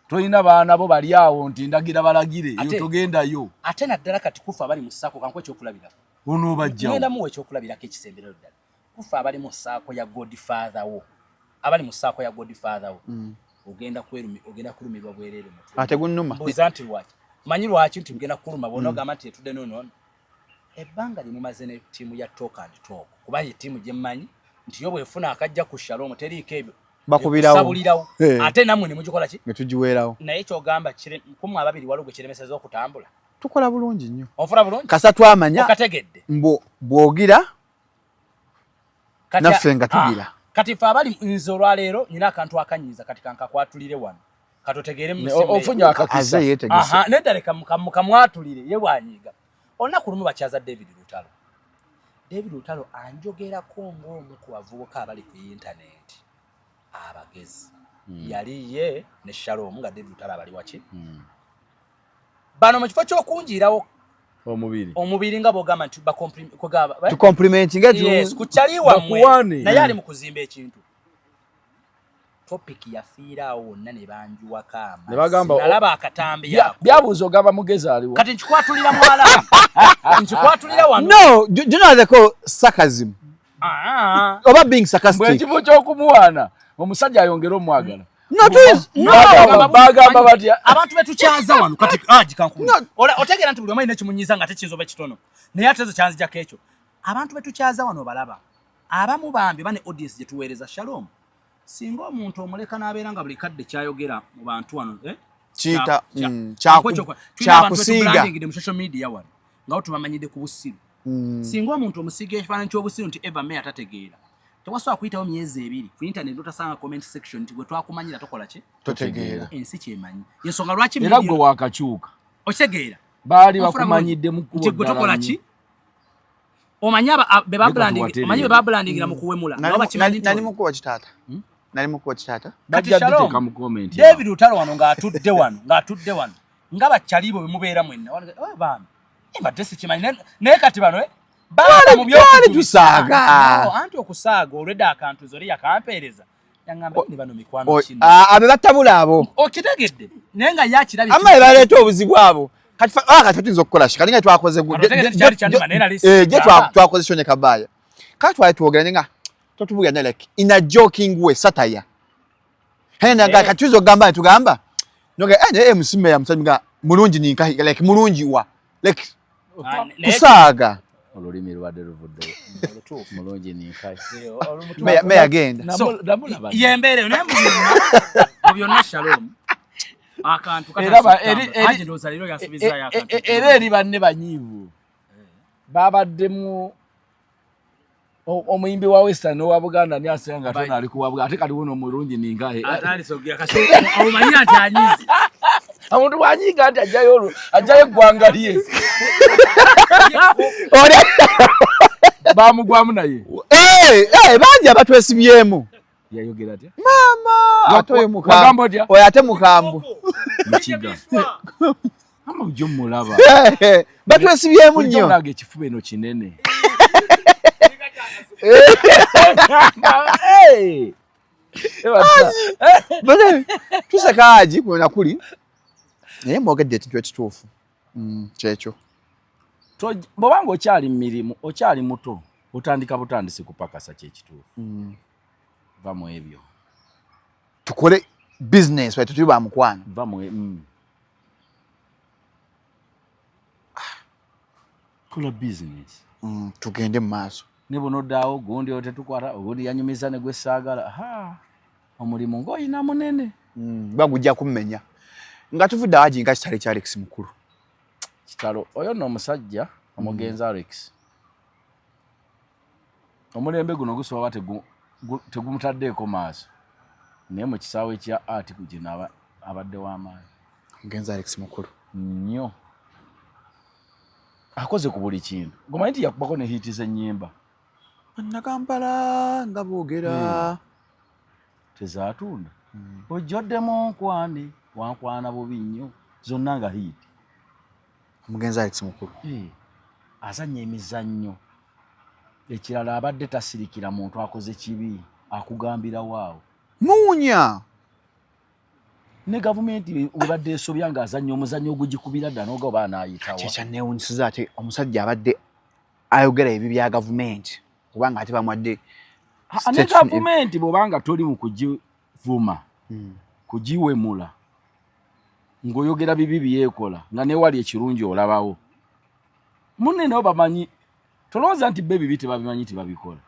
Speaker 1: toyina baana bo bali awo nti ndagira balagire yo togendayo
Speaker 8: ate naddala kati kufa abali mu ssaako kankwa ekyokulabira
Speaker 1: onoobajjawo
Speaker 8: genda muwe ekyokulabirako ekisembera ddala kufa abali mu ssaako ya godfather wo abali mu ssaako ya godfather wo ogenda kulumirwa bwereere
Speaker 2: ate gunnuma
Speaker 8: mbuuza nti lwaki manyi lwaki nti mugenda kuluma bona ogamba nti etudde noono ebbanga limumaze ne ttiimu ya Talk and Talk kuba ye ttiimu gye mmanyi nti yo bwefuna akajja ku Shalom teriiko ebyo
Speaker 2: bakubirawo
Speaker 8: ate nammwe ne mugikola ki
Speaker 2: nga tugiweerawo
Speaker 8: naye kyogamba kumu ababiri waliwo gwe kiremeseza okutambula
Speaker 2: tukola bulungi nnyo
Speaker 8: ofuna bulungi
Speaker 2: kasa twamanya
Speaker 8: okategedde
Speaker 2: bw'ogira naffe nga tugira
Speaker 8: kati fe abali nze olwaleero nyina akantu akanyiza kati kankakwatulire wano katotegeere
Speaker 1: ofunye akakisa
Speaker 8: nedda leka mukamwatulire ye bwanyiga olunaku lumu bakyaza David Lutalo anjogerako ng'omu ku bavubuka abali ku intaneti abagezi yali ye ne Shalom nga David Lutalo abali waki bano mu kifo ky'okunjirawo omubiri nga bogamba nti
Speaker 2: tukomplimentinga
Speaker 8: kukyaliwa mmwe naye ali mu kuzimba ekintu topic yafiiraawo wonna ne banjuwako amazzi akatambi yako
Speaker 1: byabuuza ogamba mugezi aliwo
Speaker 8: kati nkikwatulira mwala nkikwatulira wano
Speaker 2: no do you know they call sarcasm oba being sarcastic
Speaker 1: bw'ekifu ky'okumuwaana omusajja ayongera omwagala
Speaker 8: bagamba batya abantu betukyaza wano kati otegeera nti buli omu alina ekimunyiiza nga tekiyinza oba kitono naye ate ezo kyanzijako ekyo abantu betukyaza wano balaba abamu bambi bane audience gye tuweereza Shalom singa omuntu omuleka n'abeera nga buli kadde kyayogera mu bantu wano
Speaker 2: kyakusiiga
Speaker 8: mu social media wano nga tubamanyidde ku busiru singa omuntu omusiiga ekifaananyi ky'obusiru nti Eva Meyer tategeera tewasobola kuyitawo myezi 2 ku internet otasanga comment section nti gwe twakumanyira tokola ki
Speaker 2: totegeera
Speaker 8: ensi kyemanyi ensonga lwaki
Speaker 1: era gwe waakakyuka
Speaker 8: okitegeera
Speaker 1: baali bakumanyidde mu
Speaker 8: kubo gwe tokola ki omanyi be babrandingira mu kuwemula
Speaker 2: nali mukuwa kitaata
Speaker 1: bajja dduteeka mu comment
Speaker 8: David Lutalo wano ng'atudde wano nga bakyalibo be mubeera mwenna bambi mbadde sikimanyi naye kati bano
Speaker 2: twali tusaaga
Speaker 8: anti okusaaga olwedde akantu zoli yakampeereza yangamba ne bano mikwano kino
Speaker 2: abe batabula abo
Speaker 8: okitegedde nenga yakirabi
Speaker 2: amma baleeta obuzibu abo kati tuyinza okukola shi kalinga twakoze twakoze shone kabaya kati twali tuwogeranye nga totubuya ne like in a joking way satire hena nga kati tuzo gamba tugamba noga musime ya musamiga mulungi ninka like mulungi wa like kusaga
Speaker 1: olulimi lwadde luvudde mulungi ninka
Speaker 2: me agenda
Speaker 8: yembere ne byonna Shalom akantu
Speaker 1: era eri banne banyiivu babaddemu omuyimbi wa Western owa Buganda ni asenga tona ali kuwa ate kali wono mulungi ningahe
Speaker 8: atalisogera kaso awumanya ati anyizi
Speaker 1: amuntu wanyiga ati ajaye gwangaliye
Speaker 2: ore
Speaker 1: bamugwamu naye
Speaker 2: banja batwesibyemu
Speaker 1: yayogera ati
Speaker 2: mama atoye mukambo oyo ate mukambo
Speaker 1: mukiga ama ujyo mulaba
Speaker 2: batwesibyemu nnyo
Speaker 1: nage kifuba eno kinene
Speaker 2: tusekaji kuona kuli naye mwogedde ekintu ekituufu kyekyo
Speaker 1: bwobanga okyali mu mirimu okyali muto otandika butandisi kupakasa kyekituufu vamu ebyo
Speaker 2: tukole business waitu tuli ba mukwano
Speaker 1: vamu kola business
Speaker 2: tugende mu maaso
Speaker 1: ne buno daawo gundi otetukwata ogundi yanyumiza ne gwesagala omulimu ng'oyina munene
Speaker 2: bagujja kummenya nga tuvudde awajinga kitale kya Alex mukulu
Speaker 1: kitalo oyo no omusajja omugenzi Alex omulembe guno gusoba tegumutaddeeko maaso naye mu kisaawe kya art kugina abadde w'amaanyi
Speaker 2: omugenzi Alex mukulu
Speaker 1: nnyo akoze ku buli kintu ngomanyi nti yakubako ne hiti z'ennyimba
Speaker 2: Nakampala nga boogera
Speaker 1: tezaatunda ojjoddemu nkwane wankwana bubi nnyo zonna nga hiti
Speaker 2: omugenzi Alex mukulu
Speaker 1: azannya emizannyo ekirala abadde tasirikira muntu akoze kibi akugambira waawo
Speaker 2: muunya
Speaker 1: ne gavumenti webadde esobya ng'azannya omuzannyo ogugikubira dda n'oga oba anaayitawa
Speaker 2: kyekyanneewunyisiza ate omusajja abadde ayogera ebi bya gavumenti kubanga ate bamwadde
Speaker 1: ne gavumenti bw'obanga toli mu kugivuma kugiwemula ng'oyogera bibi byekola nga newali ekirungi olabawo munne nabo bamanyi tolowooza nti be bibi tebabimanyi tebabikola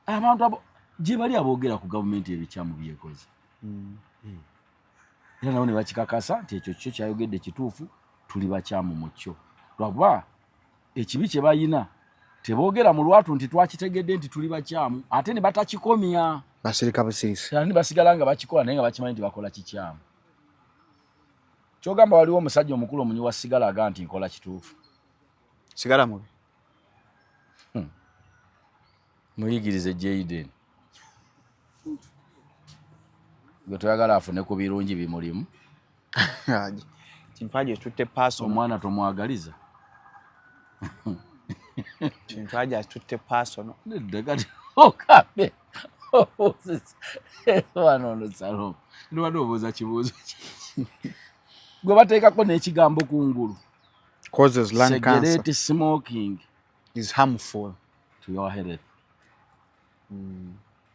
Speaker 1: abantu abo gye bali aboogera ku gavumenti ebikyamu byekoze era nabo ne bakikakasa nti ekyo kyo kyayogedde kituufu tuli bakyamu mu kyo lwakuba ekibi kye bayina teboogera mu lwatu nti twakitegedde nti tuli bakyamu ate ne batakikomya
Speaker 2: basirika busirisi
Speaker 1: ni basigala nga bakikola naye nga bakimanyi nti bakola kikyamu kyogamba waliwo omusajja omukulu omunyi wa sigala aga nti nkola kituufu
Speaker 2: sigala mubi
Speaker 1: muyigirize Jayden gwe toyagala afune ku birungi bimulimu
Speaker 2: kimpaje tutte paso
Speaker 1: omwana tomwagaliza
Speaker 2: kimpaje tutte paso no
Speaker 1: nedagati okabe wano Shalom ndio obuuza kibuuzo gwe bateekako n'ekigambo kungulu
Speaker 2: causes lung
Speaker 1: cigarette
Speaker 2: cancer
Speaker 1: smoking
Speaker 2: is harmful
Speaker 1: to your health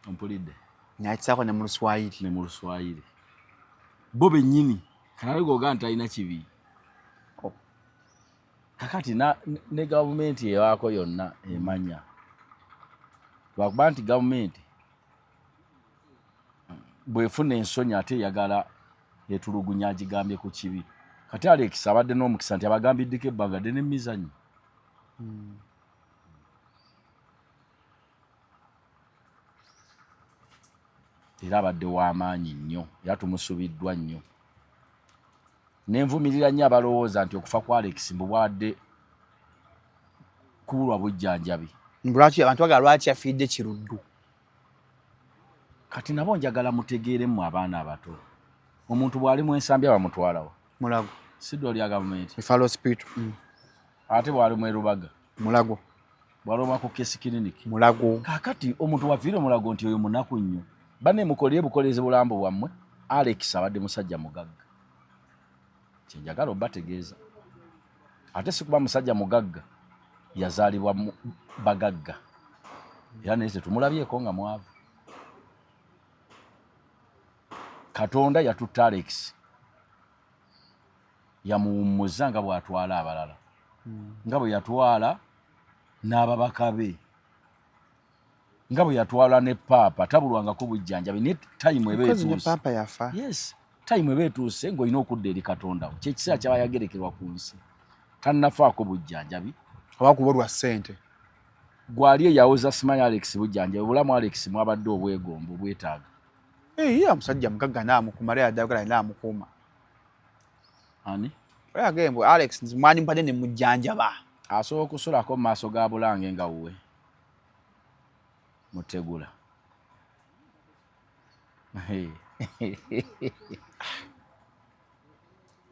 Speaker 1: ompulidde
Speaker 2: nyakisako ne mu Luswayiri
Speaker 1: bo bennyini kanaligoga nti alina kibi kakati ne gavumenti ewaako yonna emanya lwakuba nti gavumenti bwefuna ensonyi ate eyagala etulugunya agigambye ku kibi kati Alex abadde n'omukisa nti abagambiddeko ebbagadde n'emizannyo era abadde w'amaanyi nnyo era tumusubiddwa nnyo nenvumirira nnyo abalowooza nti okufa kwa Alex mbubwadde kubulwa bujjanjabi
Speaker 2: lwaki abantu bagala lwaki afiidde kiruddu
Speaker 1: kati nabo njagala mutegeeremu abaana abato omuntu bw'ali mu ensambi abamutwalawo
Speaker 2: Mulago
Speaker 1: siddo lya gavumenti
Speaker 2: Ifalo Hospital
Speaker 1: ate bw'ali mu Erubaga
Speaker 2: Mulago
Speaker 1: bwaloma ku kesi clinic
Speaker 2: Mulago
Speaker 1: kakati omuntu wafiire Mulago nti oyo munaku nnyo bane mukolye bukoleze bulambo bwammwe Alex abadde musajja mugagga kinjagala obategeeza ate sikuba musajja mugagga yazaalibwa bagagga era naye tumulabyeko nga mwavu Katonda yatutta Alex yamuwummuza nga bw'atwala abalala nga bwe yatwala n'ababaka be nga bwe yatwala ne Papa tabulwangako bujjanjabi ne time ebeetuuse
Speaker 2: Papa yafa
Speaker 1: yes time ebeetuuse ng'olina okudda eri Katonda wo kyekiseera kyaba yagerekerwa ku nsi tannafaako bujjanjabi
Speaker 2: oba kubolwa ssente
Speaker 1: gwali eyawoza simanyi Alex bujjanjabi bulamu Alex mwabadde obwegombo bwetaaga
Speaker 2: ya musajja mugagga naamukuuma leero addagala naamukuuma
Speaker 1: ani
Speaker 2: oyagembo Alex nzimwani mpadde ne mujjanjaba
Speaker 1: asobola okusulako mu maaso ga Bulange nga wuwe mutegula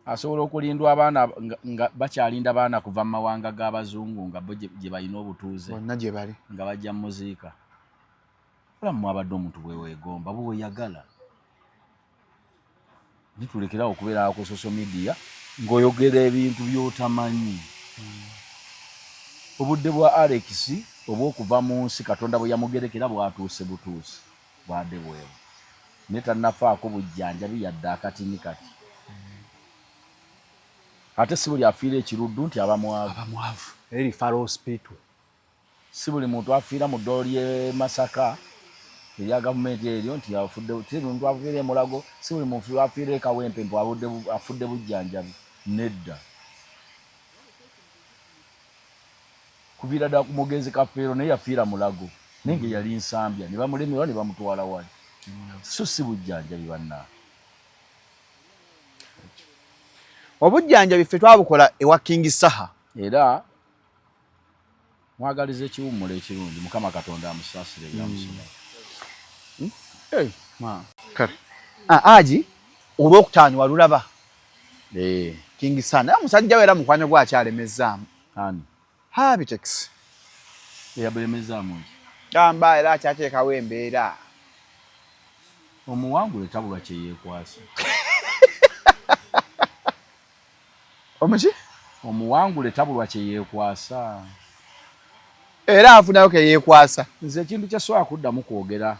Speaker 1: asobola okulindwa abaana nga bakyalinda baana kuva mu mawanga g'abazungu nga bo gye balina obutuuze
Speaker 2: bonna gye bali
Speaker 1: nga bajja mu muziika olamu abadde omuntu bwewegomba bweweyagala nitulekerawo okubeera ku social media ng'oyogera ebintu by'otamanyi obudde bwa Alex obw'okuva mu nsi Katonda bwe yamugerekera bwatuuse butuuse bwadde bwebu naye tannafaako bujjanjabi yadde akatini kati ate si buli afiira ekiruddu nti abamwavu
Speaker 2: eri Faro Hospital
Speaker 1: si buli muntu afiira mu ddoolo ly'e Masaka erya gavumenti eryo nti si buli muntu afiira e Mulago si buli muntu afiira e Kawempe nti afudde bujjanjabi nedda kuviira ddala ku mugenzi Kafeero naye yafiira Mulago naye nga yali nsambya ne bamulemerwa ne bamutwala wali so si bujjanjabi bannaa
Speaker 2: obujjanjabi ffe twabukola ewa King Saha
Speaker 1: era mwagaliza ekiwummulo ekirungi Mukama Katonda amusaasire yamusoma
Speaker 2: kale aji olw'okutaano walulaba King Saha naye omusajja we era mukwano gwe akyalemezaamu
Speaker 1: ani
Speaker 2: Habitex
Speaker 1: eyabulemezaamu nti
Speaker 2: gamba era akyateekawo embeera
Speaker 1: omuwangule tabulwa kye yeekwasa
Speaker 2: omuki
Speaker 1: omuwangule tabulwa kye yeekwasa
Speaker 2: era afunayo ke yeekwasa
Speaker 1: nze ekintu kyesobola kuddamu kwogera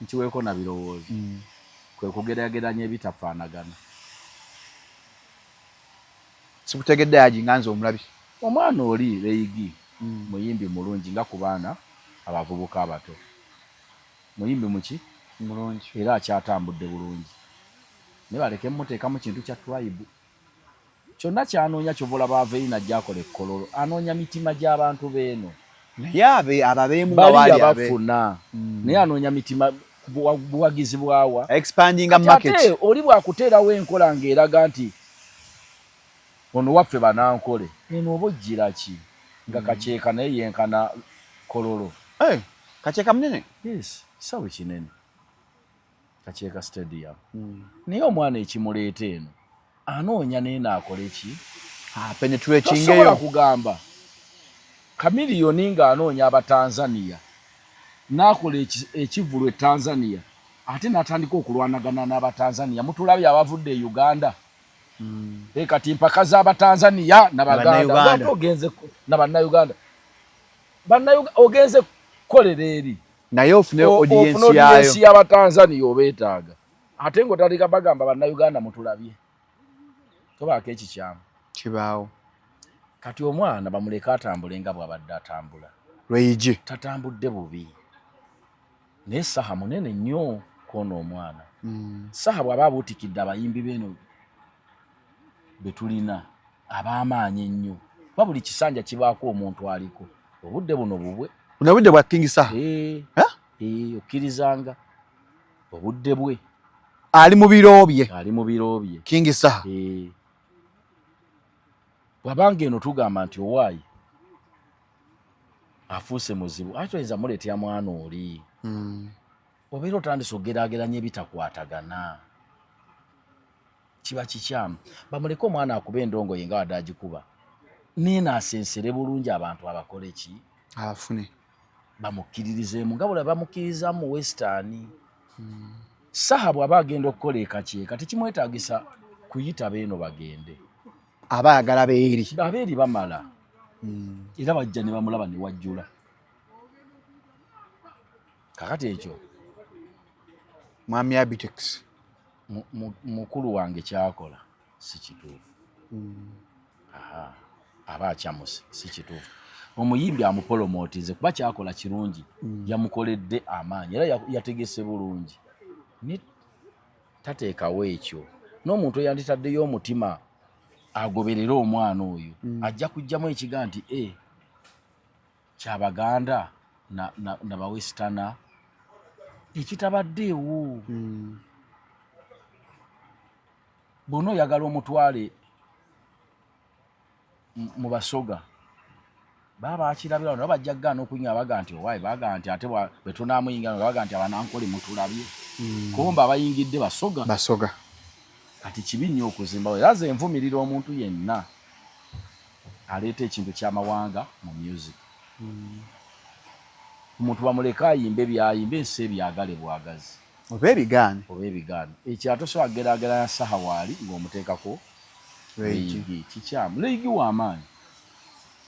Speaker 1: nkiweeko na birowoozo kwe kugeraageranya ebitafaanagana
Speaker 2: sikutegedde yaji nga nze omulabi
Speaker 1: omwana oli Leigi muyimbi mulungi nga ku baana abavubuka abato muyimbi muki
Speaker 2: mulungi
Speaker 1: era akyatambudde bulungi naye baleke muteeka mu kintu kya tribe kyonna kyanoonya kyovola baveerina gy'akola ekkololo anoonya mitima gy'abantu beeno
Speaker 2: naye ababeemu
Speaker 1: bali abafuna naye anoonya mitima buwagizi bwawa
Speaker 2: expanding market
Speaker 1: ate oli bwakuteerawo enkola ng'eraga nti ono waffe banankole eno oba ojjira ki nga kaceeka naye yenkana kololo
Speaker 2: kaceeka munene
Speaker 1: yes kisawe kinene kaceeka stadium naye omwana ekimuleeta eno anoonya naye naakole ki
Speaker 2: penetrating
Speaker 1: eyo kugamba kamiliyoni ng'anoonya Abatanzania n'akola ekivulu e Tanzania ate n'atandika okulwanagana n'Abatanzania mutulabye abavudde e Uganda kati mpaka z'Abatanzania n'Abaganda ogenze n'Abannayuganda ogenze kukolera eri
Speaker 2: naye ofune audience
Speaker 1: y'Abatanzania obeetaaga ate ng'otandika bagamba Bannayuganda mutulabye tobaako ekikyamu
Speaker 2: kibaawo
Speaker 1: kati omwana bamuleke atambule nga bw'abadde atambula
Speaker 2: lweyigi
Speaker 1: tatambudde bubi naye Saha munene nnyo kwona omwana Saha bw'aba abuutikidde abayimbi beeno betulina ab'amaanyi ennyo kuba buli kisanja kibaako omuntu aliko obudde buno bubwe
Speaker 2: obudde bwa King Saha
Speaker 1: okkirizanga obudde bwe
Speaker 2: ali mu biro bye King Saha
Speaker 1: bwabanga eno tugamba nti owaayi afuuse muzibu ate oyinza muleetera mwana oli obeera otandise okugeraageranya ebitakwatagana kiba kikyamu bamuleke omwana akuba endongo ye nga wadde agikuba neena asensere bulungi abantu abakole ki
Speaker 2: afune
Speaker 1: bamukkiririzeemu nga bwe bamukkiriza mu Western. Saha bw'aba agenda okukola ekaki kati kimwetaagisa kuyita beeno bagende.
Speaker 2: abayagala
Speaker 1: abeeri bamala era bajja ne bamulaba ne wajjula. Kakati ekyo
Speaker 2: mwami Abitex
Speaker 1: mukulu wange kyakola si kituufu. Aba akyamuse si kituufu. Omuyimbi amupolomootize kuba kyakola kirungi, yamukoledde amaanyi era yategese bulungi. Tateekawo ekyo n'omuntu eyanditaddeyo omutima agoberera omwana oyo ajja kujjamu ekiga nti kyabaganda na bawesitana ekitabaddeewo. Bono oyagala omutwale mu Basoga baba akirabira no bajja gana okunywa baga nti owaayi baga nti ate bwe tunaamuyingira baga nti abanankole mutulabye. Komba abayingidde Basoga. Kati kibi nnyo okuzimbawo era ze nvumirira omuntu yenna aleeta ekintu ky'amawanga mu music. Omuntu bamuleka ayimbe byayimbe ensi ebyagale bwagazi
Speaker 2: oba ebigaana.
Speaker 1: Ekyo atosobola geraageranya Saha waali ng'omuteekako Leigi. Kikyamu Leigi w'amaanyi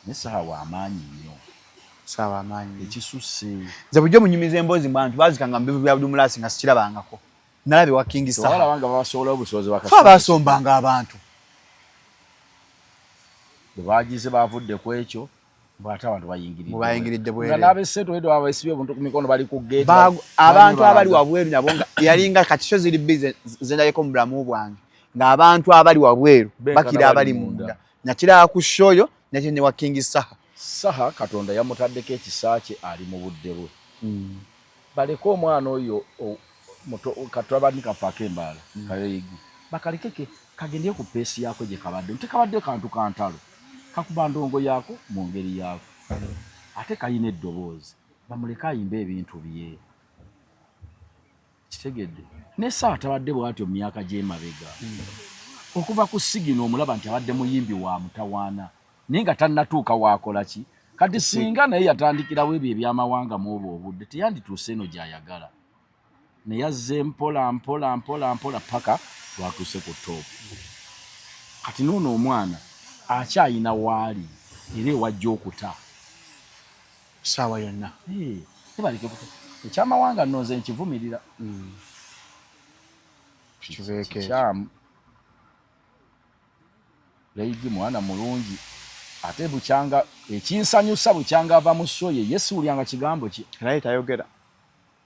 Speaker 1: ne Saha w'amaanyi nnyo.
Speaker 2: Sawa amaanyi
Speaker 1: ekisusse
Speaker 2: nze bujjo munyumiza emboozi mu bantu bazikanga mu bivu bya Abdulmulasi nga sikirabangako. Nalabe wa King Saha
Speaker 1: wala wanga basobola obusozi
Speaker 2: basombanga abantu
Speaker 1: bagize bavudde ku ekyo bw'ate abantu
Speaker 2: bayingiridde
Speaker 1: nga n'abeseto edo abasibye obuntu ku mikono bali ku gate.
Speaker 2: Abantu abali wabweru nabo yalinga katisho ziri busy zendayeko mu bulamu bwange ng'abantu abali wabweru bakira abali munda nakira ku shoyo nakye ne wa King Saha
Speaker 1: Katonda yamutaddeko ekisa kye ali mu budde bwe. Baleko omwana oyo katwabandika faako embaala Kaleigi bakalekeke kagendeye ku peesi yako gye kabadde tekabadde kantu kantalo kakuba ndongo yako mu ngeri yako ate kayina eddoboozi bamuleka ayimba ebintu bye. Kitegedde ne Saha tabadde bw'atyo mu myaka gy'emabega okuva ku sigino omulaba nti abadde muyimbi wa mutawaana naye nga tannatuuka waakola ki kati singa naye yatandikirawo ebyo ebyamawanga mu obwo obudde teyandituuse eno gy'ayagala. Ne yazze mpola paka lwatuuse ku top. Kati n'ono omwana akyayina waali era ewajja okuta
Speaker 2: Sawa yonna.
Speaker 1: Tebaleke ekyamawanga nnoze nkivumirira. Kikyamu Leigi mwana mulungi ate bukyanga ekinsanyusa bukyanga ava mu shoye yesuulyanga kigambo ki
Speaker 2: naye tayogera.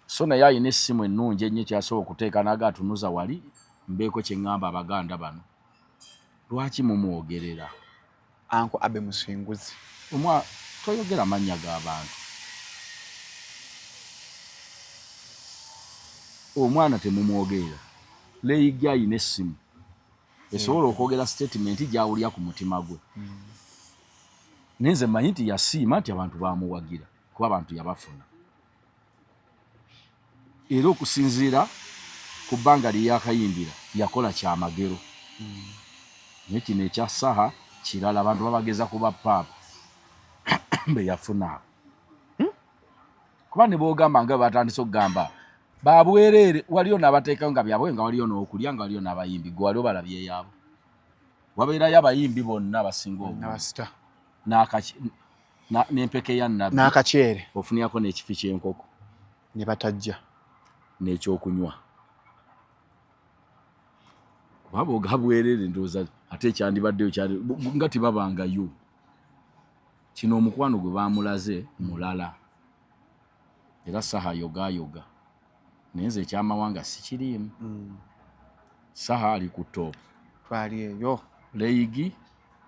Speaker 1: So naye ayina essimu ennungi ennyo kyasobola okuteeka naga atunuza wali mbeeko kye ŋŋamba abaganda bano. Lwaki mumwogerera?
Speaker 2: Anko Abe Musinguzi.
Speaker 1: Toyogera mannya g'abantu. Omwana temumwogerera. Leigi ayina essimu esobola okwogera statement gy'awulira ku mutima gwe. Nenze manyi nti yasiima nti abantu bamuwagira kuba abantu yabafuna. Era okusinziira ku bbanga lye yakayimbira yakola kyamagero. Naye kino ekya Saha kirala abantu babageza kuba paapa be yafuna. Kuba ne boogamba nga batandise okugamba babwereere waliyo n'abateekayo nga byabwe nga waliyo n'okulya nga waliyo n'abayimbi gwe waliyo balabye yaabo. Wabeerayo abayimbi bonna basinga obungi n'empeke ya Nabbi
Speaker 2: n'akakyere
Speaker 1: ofuniyako n'ekifi ky'enkoko
Speaker 2: ne batajja
Speaker 1: n'ekyokunywa. Baba ogabwereere ndowooza ate ekyandibaddeyo nga tebabangayo. Kino omukwano gwe baamulaze mulala era Saha yogayoga naye nze ekyamawanga sikiriimu. Saha ali ku top.
Speaker 2: Twali eyo.
Speaker 1: Leigi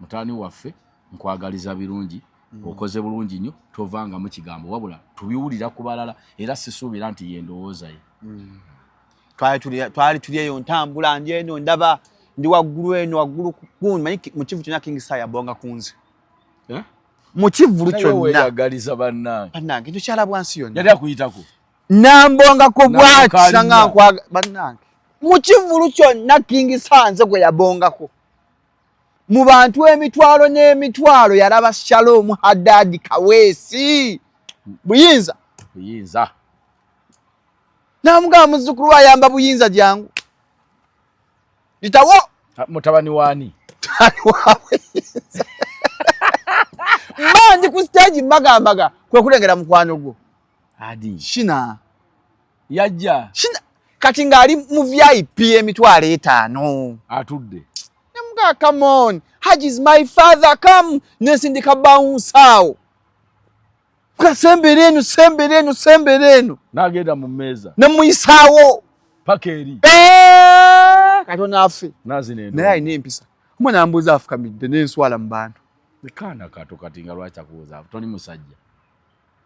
Speaker 1: mutaani waffe nkwagaliza birungi okoze bulungi nnyo tovanga mu kigambo wabula tubiwulira ku balala era sisuubira nti ye ndowooza ye.
Speaker 2: Twali tuli eyo ntambula njeno ndaba ndi waggulu eno waggulu kukunzi manyi mu kivu kyonna King Saha yabonga kunze. Mu kivulu kyonna
Speaker 1: yagaliza bannange
Speaker 2: tukyala bwansi yonna
Speaker 1: yali akuyitako
Speaker 2: nambonga ku bwaki sanga nkwaga bannange mu kivulu kyonna King Saha nze gwe yabongako mu bantu emitwalo n'emitwalo yalaba Shalom Haddad Kaweesi Buyinza namugamba muzzukulu wa yamba Buyinza jangu itawo
Speaker 1: mutabani wani
Speaker 2: manje ku stage mbaga kwe kulengera mukwano gwo
Speaker 1: adi
Speaker 2: shina
Speaker 1: yajja
Speaker 2: shina kati ngali mu VIP emitwalo 5
Speaker 1: atudde
Speaker 2: namuga come on Haji is my father come nesindika bounce sembereno
Speaker 1: nagenda mu meza
Speaker 2: namuyisawo
Speaker 1: pakeri
Speaker 2: katona afe
Speaker 1: nazinendo
Speaker 2: naye ine empisa umwana ambuza afukamidde n'enswala mu bantu
Speaker 1: nekana kato katinga lwacha kuuza toni musajja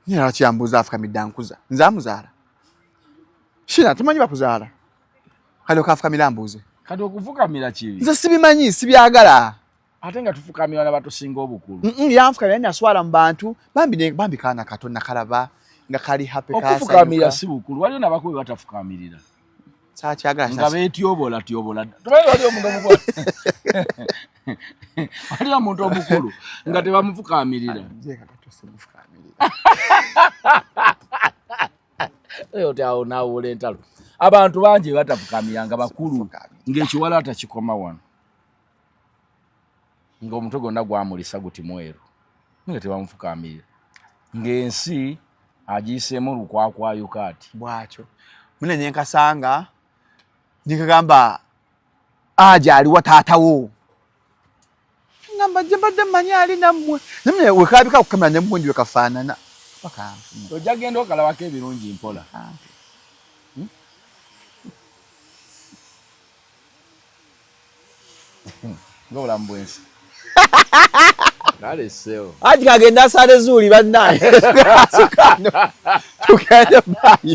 Speaker 2: nyera kyambuza afukamidde ankuza nzamuzaala shina tumanyi bakuzaala kale okafukamira ambuze
Speaker 1: kati okufukamira kibi
Speaker 2: nze sibimanyi sibyagala
Speaker 1: ate nga tufukamira n'abatusinga obukulu
Speaker 2: yanfukamira naswala mu bantu bambi kana katona kalaba nga kali happy kasa
Speaker 1: okufukamira si bukulu waliyo nabakubi batafukamirira
Speaker 2: sakyagala
Speaker 1: nga betyobola tumanyi waliyo omuntu omukulu waliyo omuntu omukulu nga tebamufukamirira eyo tawo nawula entalo abantu bangi batafukamira nga bakulu ng'ekiwala atakikoma wano ng'omutwe gwonna gwamulisa guti mweru nga tebamufukamirira ng'ensi agiyiseemu lukwakwayuka ati
Speaker 2: bwakyo munenye nkasanga nikagamba aja aliwa taatawo ngamba jembadde manyi ali nammwe namwe wekabika kukamera nammwe ndiwe kafaanana
Speaker 1: ojja genda okalabako ebirungi mpola ng'obulamu bwensi naleseewo
Speaker 2: ati kagenda asale zuuli bannaye tugende bayi